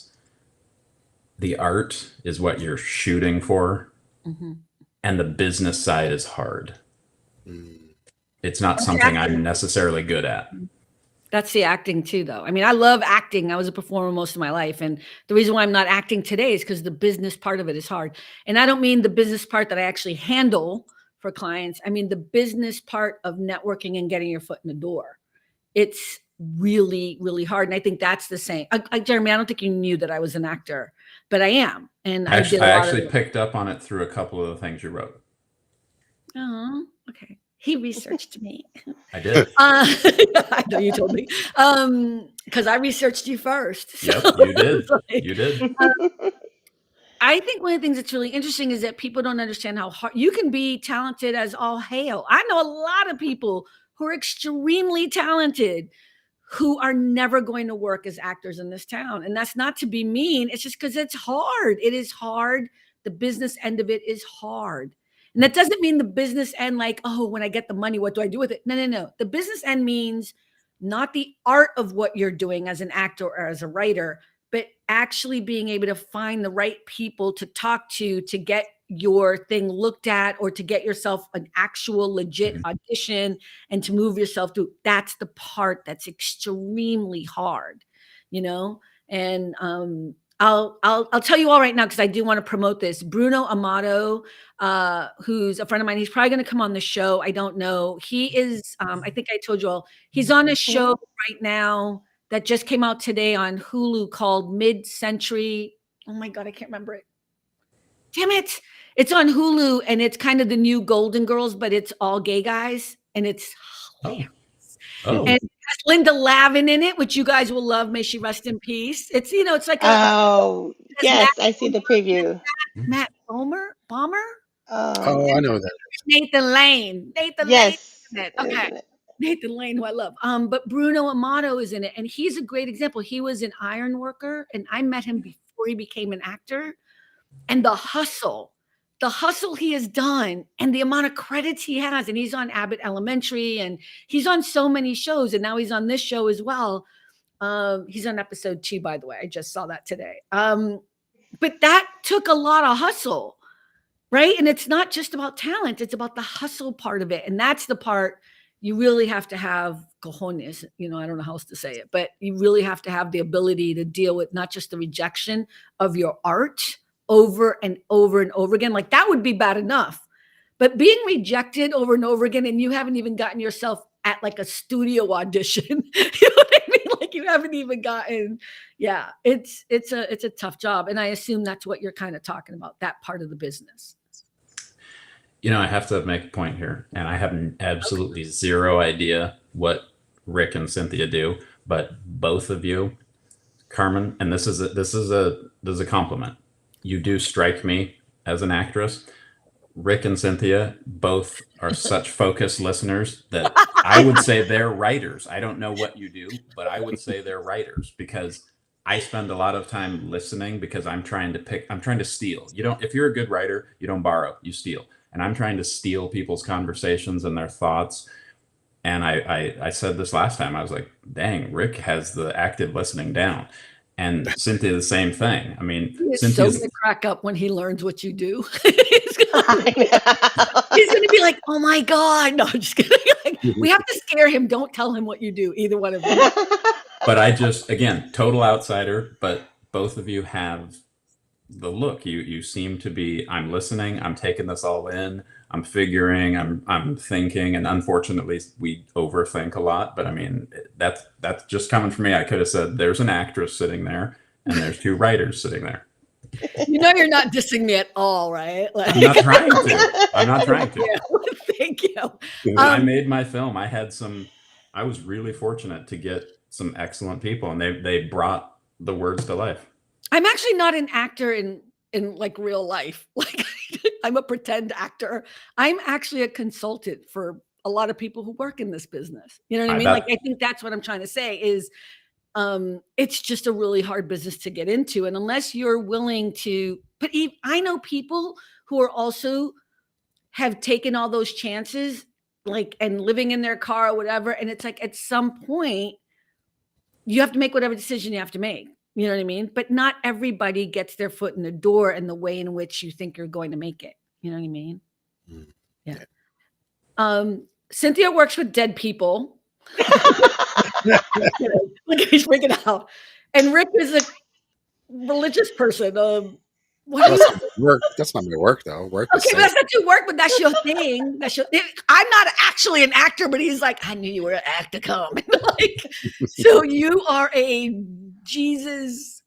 D: the art is what you're shooting for, and the business side is hard. It's not something I'm necessarily good at.
B: That's the acting too, though. I mean, I love acting. I was a performer most of my life. And the reason why I'm not acting today is because the business part of it is hard. And I don't mean the business part that I actually handle for clients. I mean, the business part of networking and getting your foot in the door. It's really, really hard. And I think that's the same. Jeremy, I don't think you knew that I was an actor, but I am. And
D: I actually picked up on it through a couple of the things you wrote.
B: Oh, okay. He researched me.
D: I did.
B: I know you told me. Because I researched you first. So.
D: Yep, you did. You did.
B: I think one of the things that's really interesting is that people don't understand how hard you can be talented as all hail. I know a lot of people who are extremely talented who are never going to work as actors in this town. And that's not to be mean. It's just because it's hard. It is hard the business end of it is hard. And that doesn't mean the business end like, oh, when I get the money, what do I do with it? No. The business end means not the art of what you're doing as an actor or as a writer, but actually being able to find the right people to talk to get your thing looked at, or to get yourself an actual legit audition and to move yourself through. That's the part that's extremely hard, and I'll tell you all right now, because I do want to promote this. Bruno Amato, who's a friend of mine, he's probably going to come on the show. I don't know. He is, I think I told you all, he's on a show right now that just came out today on Hulu called Mid-Century. Oh my God, I can't remember it. Damn it. It's on Hulu, and it's kind of the new Golden Girls, but it's all gay guys, and it's hilarious. And it has Linda Lavin in it, which you guys will love. May she rest in peace. It's, it's like
E: yes, I see the preview.
B: Matt Bomber?
C: Oh, I know that.
B: Nathan Lane.
E: Yes.
B: Lane. Okay. Nathan Lane, who I love. But Bruno Amato is in it, and he's a great example. He was an iron worker, and I met him before he became an actor. And the hustle he has done, and the amount of credits he has, and he's on Abbott Elementary, and he's on so many shows, and now he's on this show as well. He's on episode 2, by the way. I just saw that today. But that took a lot of hustle, right? And it's not just about talent. It's about the hustle part of it. And that's the part you really have to have cojones. I don't know how else to say it, but you really have to have the ability to deal with not just the rejection of your art over and over and over again. Like, that would be bad enough. But being rejected over and over again, and you haven't even gotten yourself at like a studio audition, you know what I mean? Like, you haven't even gotten, it's a tough job. And I assume that's what you're kind of talking about, that part of the business.
D: I have to make a point here, and I have absolutely zero idea what Rick and Cynthia do, but both of you, Carmen, and this is a compliment. You do strike me as an actress. Rick and Cynthia both are such focused listeners that I would say they're writers. I don't know what you do, but I would say they're writers, because I spend a lot of time listening, because I'm trying to steal. If you're a good writer, you don't borrow, you steal. And I'm trying to steal people's conversations and their thoughts. And I said this last time, I was like, dang, Rick has the active listening down. And Cynthia, the same thing. I mean,
B: Cynthia's so gonna crack up when he learns what you do. He's gonna be like, "Oh my God!" No, I'm just kidding. Like, we have to scare him. Don't tell him what you do. Either one of them.
D: But again, total outsider. But both of you have the look. You seem to be. I'm listening. I'm taking this all in. I'm figuring. I'm thinking. And unfortunately, we overthink a lot. But I mean, that's just coming from me. I could have said, "There's an actress sitting there, and there's 2 writers sitting there."
B: You're not dissing me at all, right? Like,
D: I'm not trying to.
B: Yeah, thank you.
D: When I made my film, I was really fortunate to get some excellent people, and they brought the words to life.
B: I'm actually not an actor in like real life. Like, I'm a pretend actor. I'm actually a consultant for a lot of people who work in this business. You know what I mean? Like, I think that's what I'm trying to say is, it's just a really hard business to get into. And unless you're willing to, but I know people who are also have taken all those chances, like, and living in their car or whatever. And it's like, at some point you have to make whatever decision you have to make. You know what I mean? But not everybody gets their foot in the door in the way in which you think you're going to make it. You know what I mean? Yeah. Cynthia works with dead people. Look, he's freaking out. And Rick is a religious person.
C: That's not my work, though. Work.
B: Okay, but that's not your work, but that's your thing. I'm not actually an actor, but he's like, I knew you were an actor. Come, like, so you are a Jesus.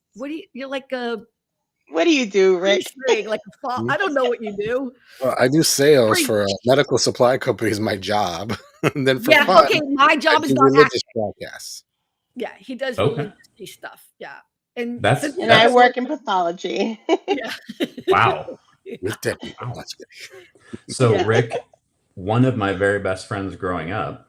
B: You're like a.
E: What do you do, Rick?
B: Like I don't know what you do.
C: Well, I do sales for a medical supply company is my job. And then for fun,
B: okay, my job is not
C: religious broadcasts.
B: Yeah, he does religious stuff. Yeah. And
E: I work in pathology.
B: Yeah.
D: Wow.
C: With dead people. That's good.
D: So Rick, one of my very best friends growing up,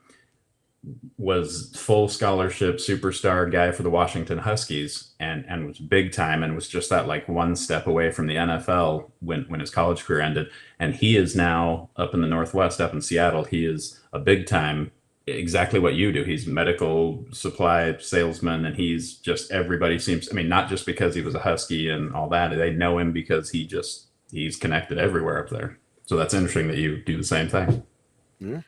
D: was full scholarship superstar guy for the Washington Huskies and was big time and was just that like one step away from the NFL when his college career ended. And he is now up in the Northwest, up in Seattle. He is a big time, exactly what you do. He's medical supply salesman, and he's just, everybody seems, I mean, not just because he was a Husky and all that, they know him because he's connected everywhere up there. So that's interesting that you do the same thing.
C: Yeah.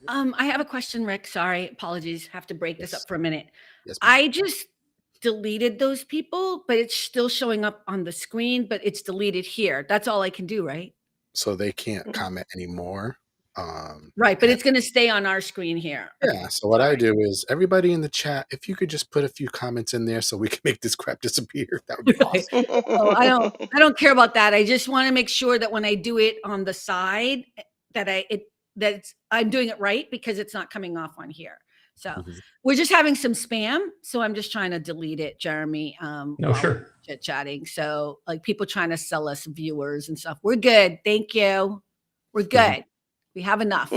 B: I have a question, Rick. Sorry, apologies. Have to break this up for a minute.
C: Yes, ma'am.
B: I just deleted those people, but it's still showing up on the screen, but it's deleted here. That's all I can do, right?
C: So they can't comment anymore.
B: Right, but it's going to stay on our screen here.
C: Yeah. So what I do is, everybody in the chat, if you could just put a few comments in there so we can make this crap disappear, that would be awesome.
B: Oh, I don't care about that. I just want to make sure that when I do it on the side, that I'm doing it right, because it's not coming off on here. So we're just having some spam. So I'm just trying to delete it, Jeremy.
D: No, sure.
B: Chit chatting. So like people trying to sell us viewers and stuff. We're good. Thank you. We're good. We have enough.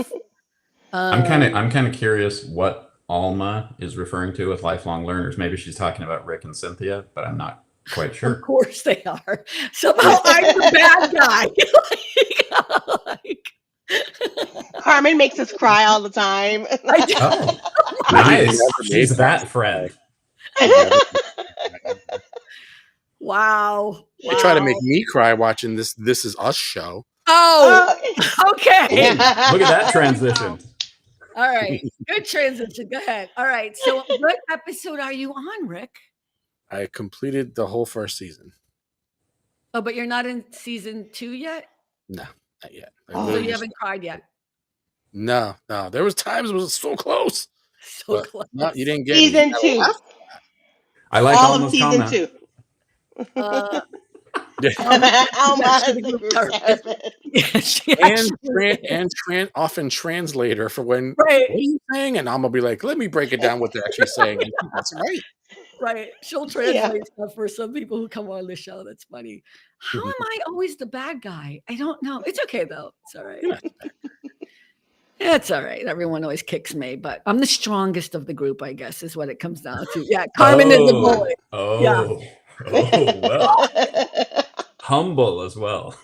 D: I'm kind of curious what Alma is referring to with lifelong learners. Maybe she's talking about Rick and Cynthia, but I'm not quite sure.
B: Of course they are. Somehow I'm the bad guy.
E: Carmen makes us cry all the time.
B: I do.
D: Oh, nice. She's that friend.
B: Wow.
C: They try to make me cry watching this This Is Us show.
B: Oh, okay.
D: Look at that transition.
B: All right. Good transition. Go ahead. All right. So what episode are you on, Rick?
C: I completed the whole first season.
B: Oh, but you're not in season 2 yet?
C: No, not yet.
B: So you haven't cried yet?
C: No. There was times it was so close.
B: So close.
C: No, you didn't get
E: Season
C: me.
E: 2.
D: I like
E: All of
D: Alma's
E: season
D: comment.
E: 2.
C: Often translator for when
B: right.
C: What are you saying? And I'm gonna be like, let me break it down what they're actually saying. That's right.
B: Right. She'll translate stuff for some people who come on the show. That's funny. How am I always the bad guy? I don't know. It's okay though. It's all right. It's all right. Everyone always kicks me, but I'm the strongest of the group, I guess, is what it comes down to. Yeah. Carmen is the bully.
D: Oh, well. Humble as well.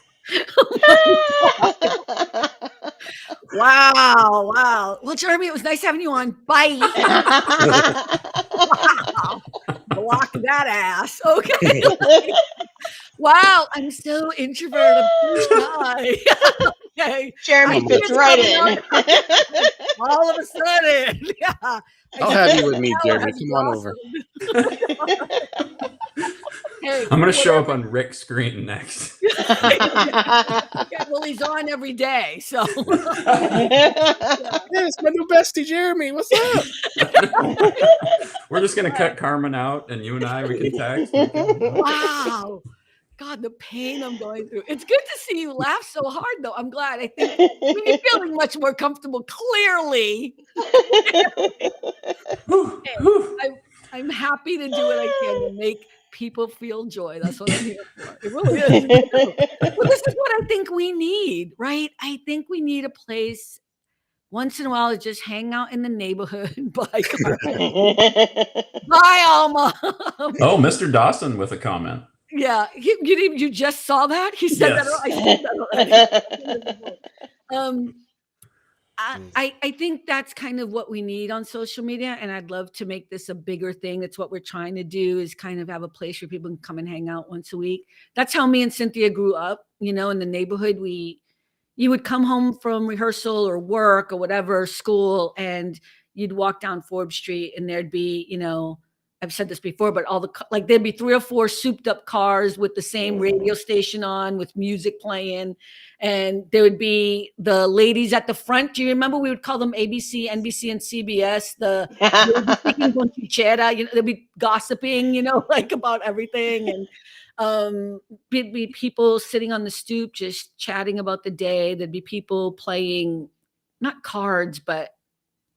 B: Wow. Well, Jeremy, it was nice having you on. Bye. Wow. Block that ass. Okay. Wow. I'm so introverted. I'm shy. Okay.
E: Jeremy fits right in.
B: All of a sudden. Yeah.
C: I'll have you with me, Jeremy. Come on over.
B: Hey,
C: I'm
D: going to show up on Rick's screen next.
B: Okay, well, he's on every day, so.
C: Yes, my new bestie, Jeremy. What's up?
D: We're just going to cut Carmen out, and you and I, we can text.
B: Wow. God, the pain I'm going through. It's good to see you laugh so hard, though. I'm glad. I think you're feeling much more comfortable, clearly. I'm happy to do what I can to make people feel joy. That's what I'm here for. It really is. Well, this is what I think we need, right? I think we need a place once in a while to just hang out in the neighborhood. Bye, Carmen. Bye, Alma.
D: Oh, Mr. Dawson with a comment.
B: Yeah, you just saw that? He said
D: Yes.
B: that. I said that already. I think that's kind of what we need on social media, and I'd love to make this a bigger thing. That's what we're trying to do, is kind of have a place where people can come and hang out once a week. That's how me and Cynthia grew up, in the neighborhood. You would come home from rehearsal or work or whatever, school, and you'd walk down Forbes Street, and there'd be, I've said this before, but there'd be 3 or 4 souped up cars with the same radio station on with music playing. And there would be the ladies at the front. Do you remember we would call them ABC, NBC, and CBS? They'd be gossiping, about everything. And there'd be people sitting on the stoop just chatting about the day. There'd be people playing, not cards, but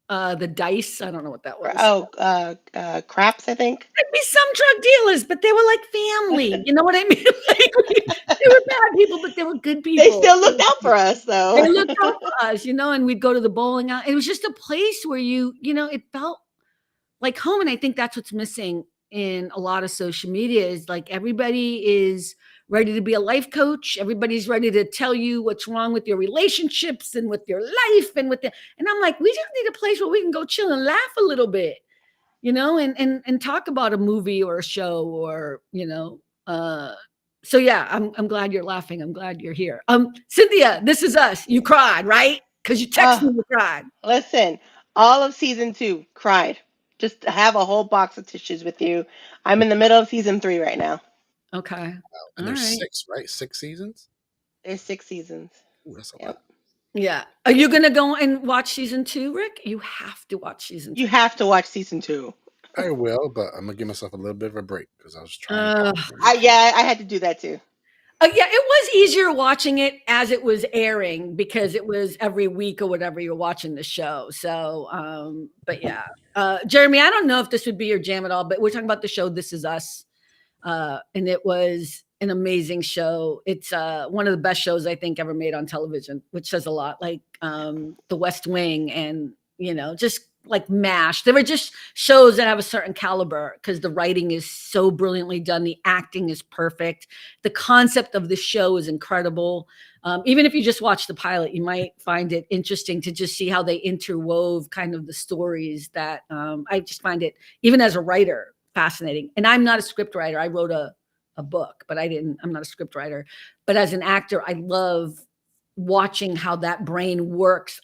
B: the dice. I don't know what that was.
E: Craps, I think.
B: There'd be some drug dealers, but they were like family. You know what I mean? They were bad people, but they were good
E: They
B: people.
E: still looked out for us, though.
B: They looked out for us, and we'd go to the bowling alley. It was just a place where it felt like home. And I think that's what's missing in a lot of social media is like everybody is ready to be a life coach. Everybody's ready to tell you what's wrong with your relationships and with your life and I'm like, we just need a place where we can go chill and laugh a little bit, and talk about a movie or a show or, so yeah, I'm glad you're laughing. I'm glad you're here. Cynthia, This Is Us. You cried, right? Because you texted me, you cried.
E: Listen, all of season 2, cried. Just to have a whole box of tissues with you. I'm in the middle of season 3 right now.
B: Okay.
C: And there's 6, right? 6 seasons?
E: There's 6 seasons.
C: Ooh, that's a lot.
B: Yeah. Are you going to go and watch season 2, Rick? You have to watch season 2.
E: You have to watch season 2.
C: I will, but I'm going to give myself a little bit of a break because I was trying to.
E: I had to do that too.
B: Yeah, it was easier watching it as it was airing because it was every week or whatever you're watching the show. So, but yeah. Jeremy, I don't know if this would be your jam at all, but we're talking about the show This Is Us. And it was an amazing show. It's one of the best shows I think ever made on television, which says a lot. Like The West Wing and, just like MASH. There were just shows that have a certain caliber because the writing is so brilliantly done. The acting is perfect. The concept of the show is incredible. Even if you just watch the pilot, you might find it interesting to just see how they interwove kind of the stories that I just find it, even as a writer, fascinating. And I'm not a script writer. I wrote a book, but I'm not a script writer. But as an actor, I love watching how that brain works.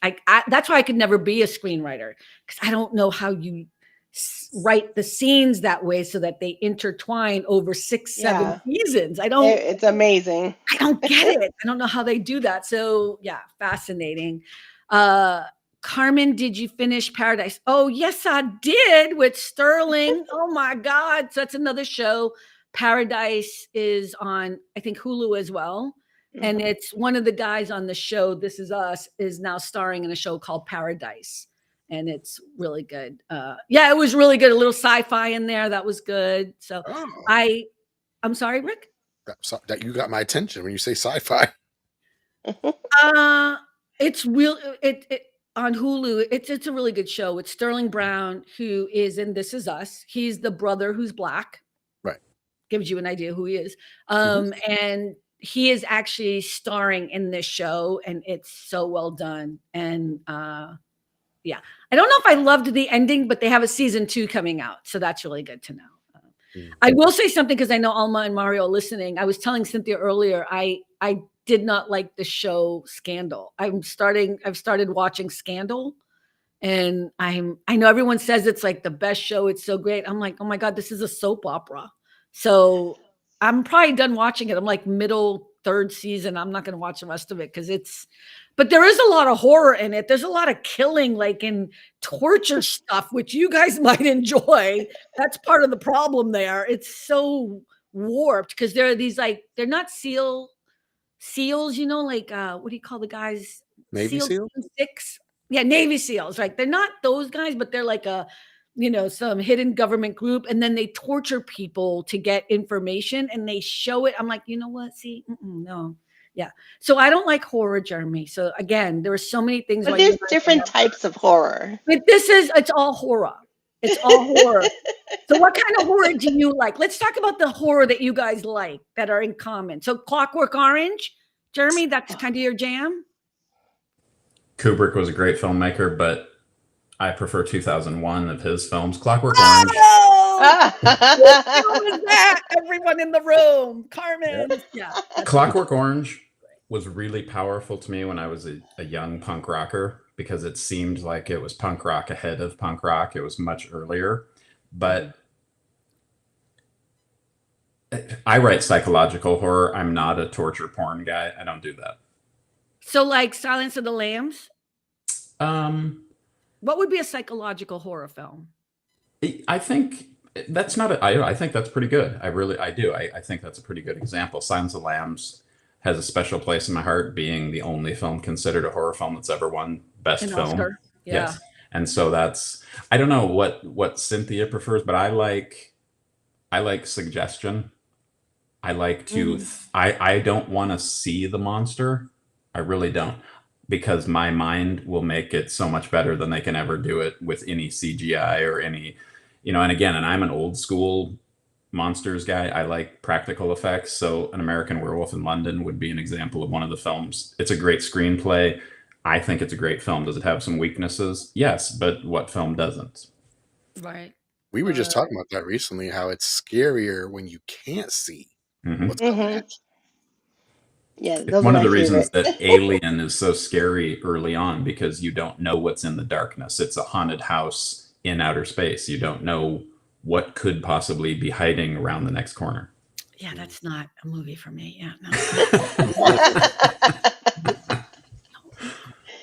B: That's why I could never be a screenwriter because I don't know how you write the scenes that way so that they intertwine over 6-7 seasons.
E: It's amazing.
B: I don't get it. I don't know how they do that. So yeah, fascinating. Carmen, did you finish Paradise? Oh, yes, I did with Sterling. Oh my God. So that's another show. Paradise is on, I think, Hulu as well. And it's one of the guys on the show, This Is Us, is now starring in a show called Paradise. And it's really good. Yeah, it was really good. A little sci-fi in there. That was good. So I'm sorry, Rick?
C: That you got my attention when you say sci-fi.
B: It's real. It on Hulu. It's a really good show. It's Sterling Brown, who is in This Is Us. He's the brother who's black.
C: Right.
B: Gives you an idea who he is. And he is actually starring in this show, and it's so well done. And yeah, I don't know if I loved the ending, but they have a season 2 coming out, so that's really good to know. I will say something because I know Alma and Mario are listening. I was telling Cynthia earlier, I did not like the show Scandal. I've started watching Scandal, and I know everyone says it's like the best show. It's so great. I'm like, oh my God, this is a soap opera. So I'm probably done watching it. I'm like middle 3rd season. I'm not going to watch the rest of it but there is a lot of horror in it. There's a lot of killing, like in torture stuff, which you guys might enjoy. That's part of the problem there. It's so warped because there are these they're not seals, like what do you call the guys?
C: Navy SEAL?
B: 6. Yeah, Navy SEALs, right? They're not those guys, but they're like some hidden government group, and then they torture people to get information and they show it. I'm like, you know what? See, no. Yeah. So I don't like horror, Jeremy. So again, there are so many things.
E: But there's different types of horror.
B: But it's all horror. It's all horror. So what kind of horror do you like? Let's talk about the horror that you guys like that are in common. So Clockwork Orange, Jeremy, that's kind of your jam?
D: Kubrick was a great filmmaker, but I prefer 2001 of his films. Clockwork Orange.
B: What was that? Everyone in the room. Carmen. Yeah.
D: Clockwork Orange was really powerful to me when I was a young punk rocker because it seemed like it was punk rock ahead of punk rock. It was much earlier. But I write psychological horror. I'm not a torture porn guy. I don't do that.
B: So like Silence of the Lambs? What would be a psychological horror film?
D: I think that's not I think that's pretty good. I do. I think that's a pretty good example. Silence of the Lambs has a special place in my heart, being the only film considered a horror film that's ever won Best Film.
B: Oscar. Yeah.
D: Yes. And so I don't know what Cynthia prefers, but I like suggestion. I like to, I don't want to see the monster. I really don't, because my mind will make it so much better than they can ever do it with any CGI or any, and again, and I'm an old school monsters guy. I like practical effects. So An American Werewolf in London would be an example of one of the films. It's a great screenplay. I think it's a great film. Does it have some weaknesses? Yes, but what film doesn't?
B: Right.
C: We were just talking about that recently, how it's scarier when you can't see what's coming at you.
E: Yeah,
D: It's
E: those are
D: one of
E: my
D: the reasons
E: favorite.
D: that Alien is so scary early on, because you don't know what's in the darkness. It's a haunted house in outer space. You don't know what could possibly be hiding around the next corner.
B: Yeah, that's not a movie for me. Yeah, no.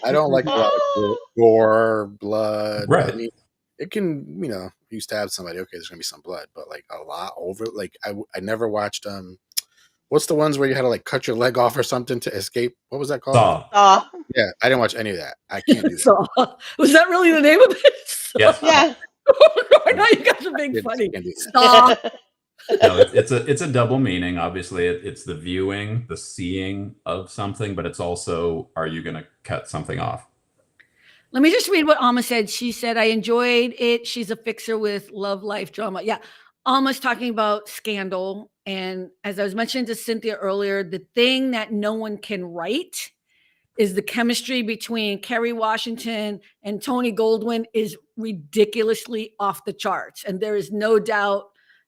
C: I don't like a lot of gore, blood.
D: Right.
C: I mean, it can, you stab somebody, okay, there's gonna be some blood, but like a lot over. Like I never watched what's the ones where you had to like cut your leg off or something to escape? What was that called?
D: Saw.
C: Yeah, I didn't watch any of that. I can't do that.
B: So, was that really the name of it?
D: Yes.
E: Yeah.
B: I know you guys are being
C: Can't
B: funny.
C: do that.
B: Stop.
D: No, it's a double meaning. Obviously, it's the viewing, the seeing of something, but it's also, are you going to cut something off?
B: Let me just read what Alma said. She said, I enjoyed it. She's a fixer with love life drama. Yeah. Alma's talking about Scandal. And as I was mentioning to Cynthia earlier, the thing that no one can write is the chemistry between Kerry Washington and Tony Goldwyn is ridiculously off the charts. And there is no doubt.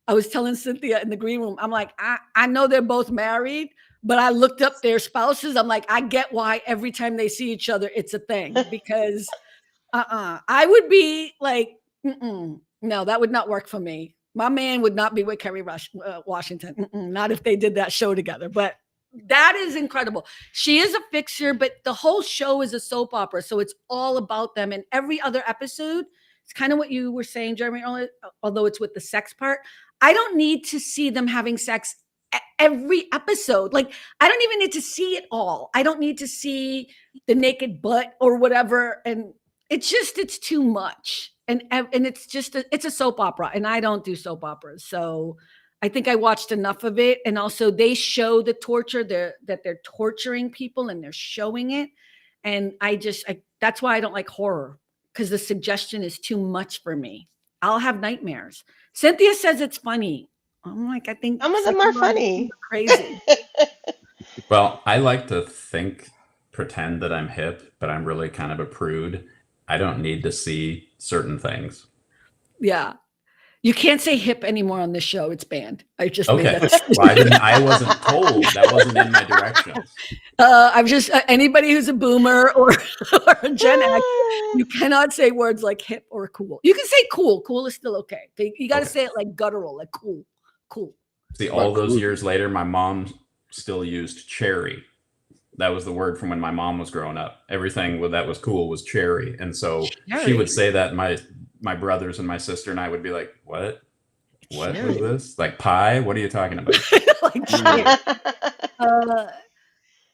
B: I was telling Cynthia in the green room, I'm like, I know they're both married, but I looked up their spouses. I'm like, I get why every time they see each other, it's a thing, because I would be like, no, that would not work for me. My man would not be with Kerry Washington. Not if they did that show together. But that is incredible. She is a fixer, but the whole show is a soap opera. So it's all about them. And every other episode, it's kind of what you were saying, Jeremy, although it's with the sex part. I don't need to see them having sex every episode. Like, I don't even need to see it all. I don't need to see the naked butt or whatever. And it's too much. And it's just, it's a soap opera. And I don't do soap operas. So I think I watched enough of it. And also they show the torture that they're torturing people and they're showing it. And that's why I don't like horror, because the suggestion is too much for me. I'll have nightmares. Cynthia says it's funny. I'm like, I think
E: Some of them are funny.
B: Crazy.
D: Well, I like to pretend that I'm hip, but I'm really kind of a prude. I don't need to see certain things.
B: Yeah. You can't say hip anymore on this show. It's banned. I just made
D: Okay.
B: that
D: Well, I wasn't told. That wasn't in my directions.
B: I'm just anybody who's a boomer or a Gen X, you cannot say words like hip or cool. You can say cool. Cool is still okay. You got to say it like guttural, like cool. Cool.
D: See, all those years later, my mom still used cherry. That was the word from when my mom was growing up. Everything that was cool was cherry. And so she would say that, my brothers and my sister and I would be like, what? What was this? Like pie? What are you talking about?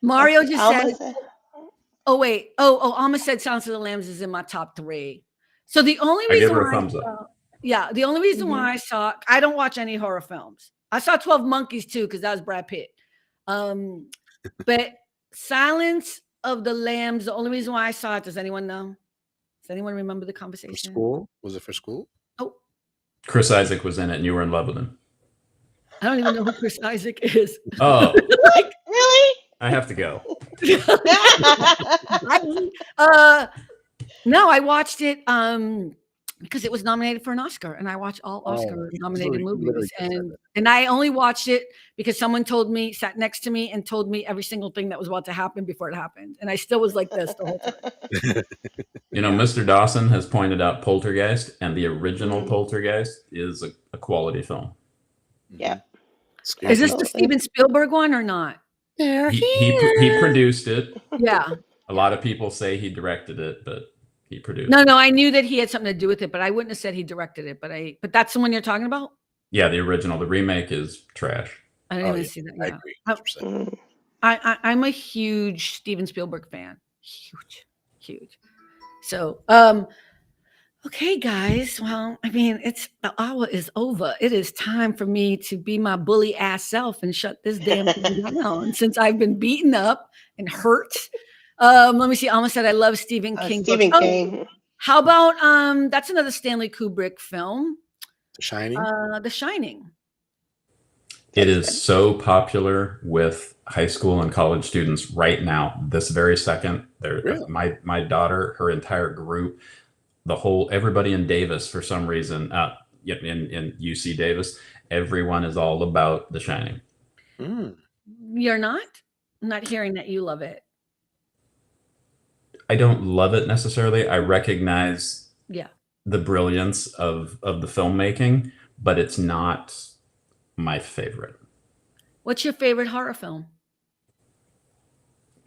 B: Mario just said, oh, wait. Oh, Alma said Silence of the Lambs is in my top 3. So the only reason
D: I give her a thumbs up.
B: Yeah, the only reason why I don't watch any horror films. I saw 12 Monkeys too, because that was Brad Pitt. But Silence of the Lambs, the only reason why I saw it, does anyone know? Does anyone remember the conversation?
C: For school? Was it for school?
B: Oh.
D: Chris Isaac was in it and you were in love with him.
B: I don't even know who Chris Isaac is.
D: Oh.
E: Like, really?
D: I have to go.
B: No, I watched it because it was nominated for an Oscar, and I watch all Oscar-nominated movies. And I only watched it because someone sat next to me and told me every single thing that was about to happen before it happened. And I still was like this the whole time.
D: Mr. Dawson has pointed out Poltergeist, and the original Poltergeist is a quality film.
E: Yeah.
B: Is this the Steven Spielberg one or not?
D: He produced it.
B: Yeah.
D: A lot of people say he directed it, but he produced
B: it. No, I knew that he had something to do with it, but I wouldn't have said he directed it. But that's the one you're talking about?
D: Yeah, the original. The remake is trash.
B: I didn't even see that. Yeah.
C: I agree.
B: I'm a huge Steven Spielberg fan. Huge. So, Okay, guys. Well, I mean, the hour is over. It is time for me to be my bully ass self and shut this damn thing down since I've been beaten up and hurt. Let me see. Almost said I love Stephen King books.
E: Stephen King.
B: How about that's another Stanley Kubrick film,
C: The Shining.
B: The Shining.
D: It is so popular with high school and college students right now. This very second,
C: Really?
D: my daughter, her entire group, everybody in Davis for some reason, in UC Davis, everyone is all about The Shining.
B: You're not? I'm not hearing that you love it.
D: I don't love it necessarily. I recognize
B: Yeah.
D: the brilliance of the filmmaking, but it's not my favorite.
B: What's your favorite horror film?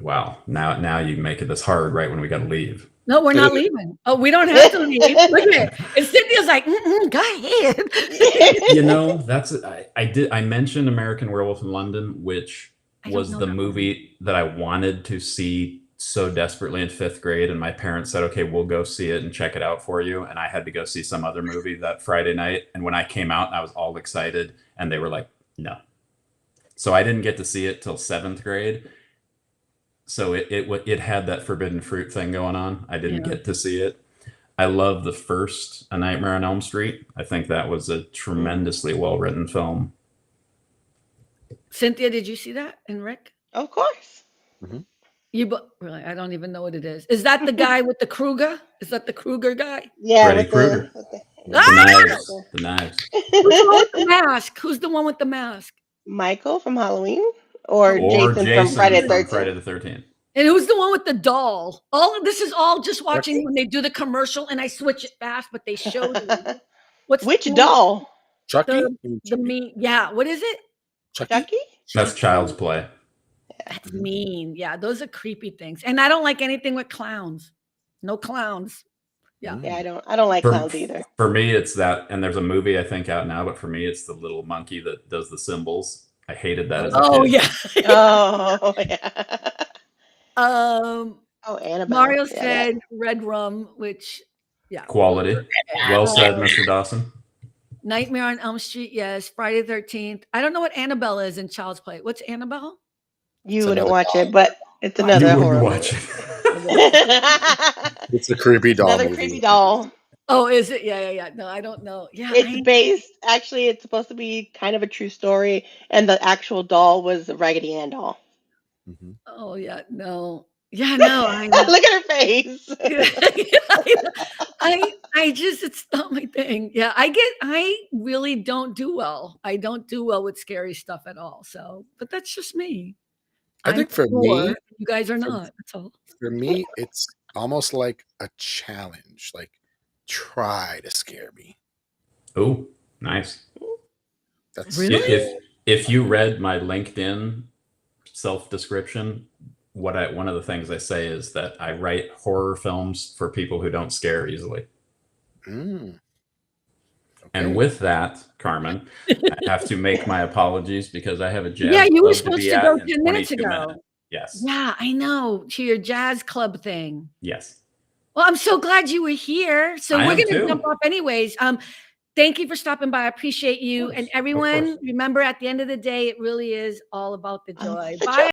D: Wow. Now you make it this hard right when we got to leave.
B: No, we're not leaving. Oh, we don't have to leave. Look at it. And Cynthia's like, go ahead.
D: I mentioned American Werewolf in London, which was the movie that I wanted to see so desperately in 5th grade. And my parents said, okay, we'll go see it and check it out for you. And I had to go see some other movie that Friday night. And when I came out, I was all excited. And they were like, no. So I didn't get to see it till 7th grade. So it had that forbidden fruit thing going on. I didn't get to see it. I love the first A Nightmare on Elm Street. I think that was a tremendously well-written film.
B: Cynthia, did you see that? And Rick?
E: Of course.
B: Really? I don't even know what it is. Is that the guy with the Kruger? Is that the Kruger guy?
E: Yeah.
D: Freddy Krueger. The knives.
B: Who's the one with the mask? Who's the one with the mask?
E: Michael from Halloween, or Jason from Friday the 13th.
B: And who's the one with the doll? All of this is all just watching when they do the commercial, and I switch it fast, but they show you.
E: Which doll?
C: Chucky?
B: Yeah. What is it?
E: Chucky?
D: That's Child's Play.
B: That's mean. Yeah, those are creepy things. And I don't like anything with clowns. No clowns. Yeah.
E: Yeah, I don't like clowns either.
D: For me, it's that, and there's a movie I think out now, but for me, it's the little monkey that does the symbols. I hated that as a kid.
E: Oh yeah. Annabelle.
B: Mario said Red Rum, which
D: quality. Well said, Mr. Dawson.
B: Nightmare on Elm Street, yes. Friday the 13th. I don't know what Annabelle is in Child's Play. What's Annabelle?
E: You wouldn't watch it, but it's another horror.
D: Watch it.
C: It's a creepy doll.
E: Another creepy doll.
B: Oh, is it? Yeah. No, I don't know. Yeah,
E: it's supposed to be kind of a true story, and the actual doll was a Raggedy Ann doll.
B: Oh yeah, no. Yeah, no. I know.
E: Look at her face.
B: It's not my thing. Yeah, I really don't do well. I don't do well with scary stuff at all. So, but that's just me.
C: I think for me,
B: you guys are not. That's all.
C: For me, it's almost like a challenge. Like, try to scare me.
D: Oh, nice.
C: That's
B: really.
D: If you read my LinkedIn self-description, one of the things I say is that I write horror films for people who don't scare easily.
C: Okay.
D: And with that, Carmen, I have to make my apologies because I have a jazz.
B: Yeah, you were
D: club
B: supposed
D: to
B: to go 10 minutes ago.
D: Minutes. Yes.
B: Yeah, I know. To your jazz club thing.
D: Yes.
B: Well, I'm so glad you were here. So we're going to jump off anyways. Thank you for stopping by. I appreciate you. And everyone, remember, at the end of the day, it really is all about the joy. Bye.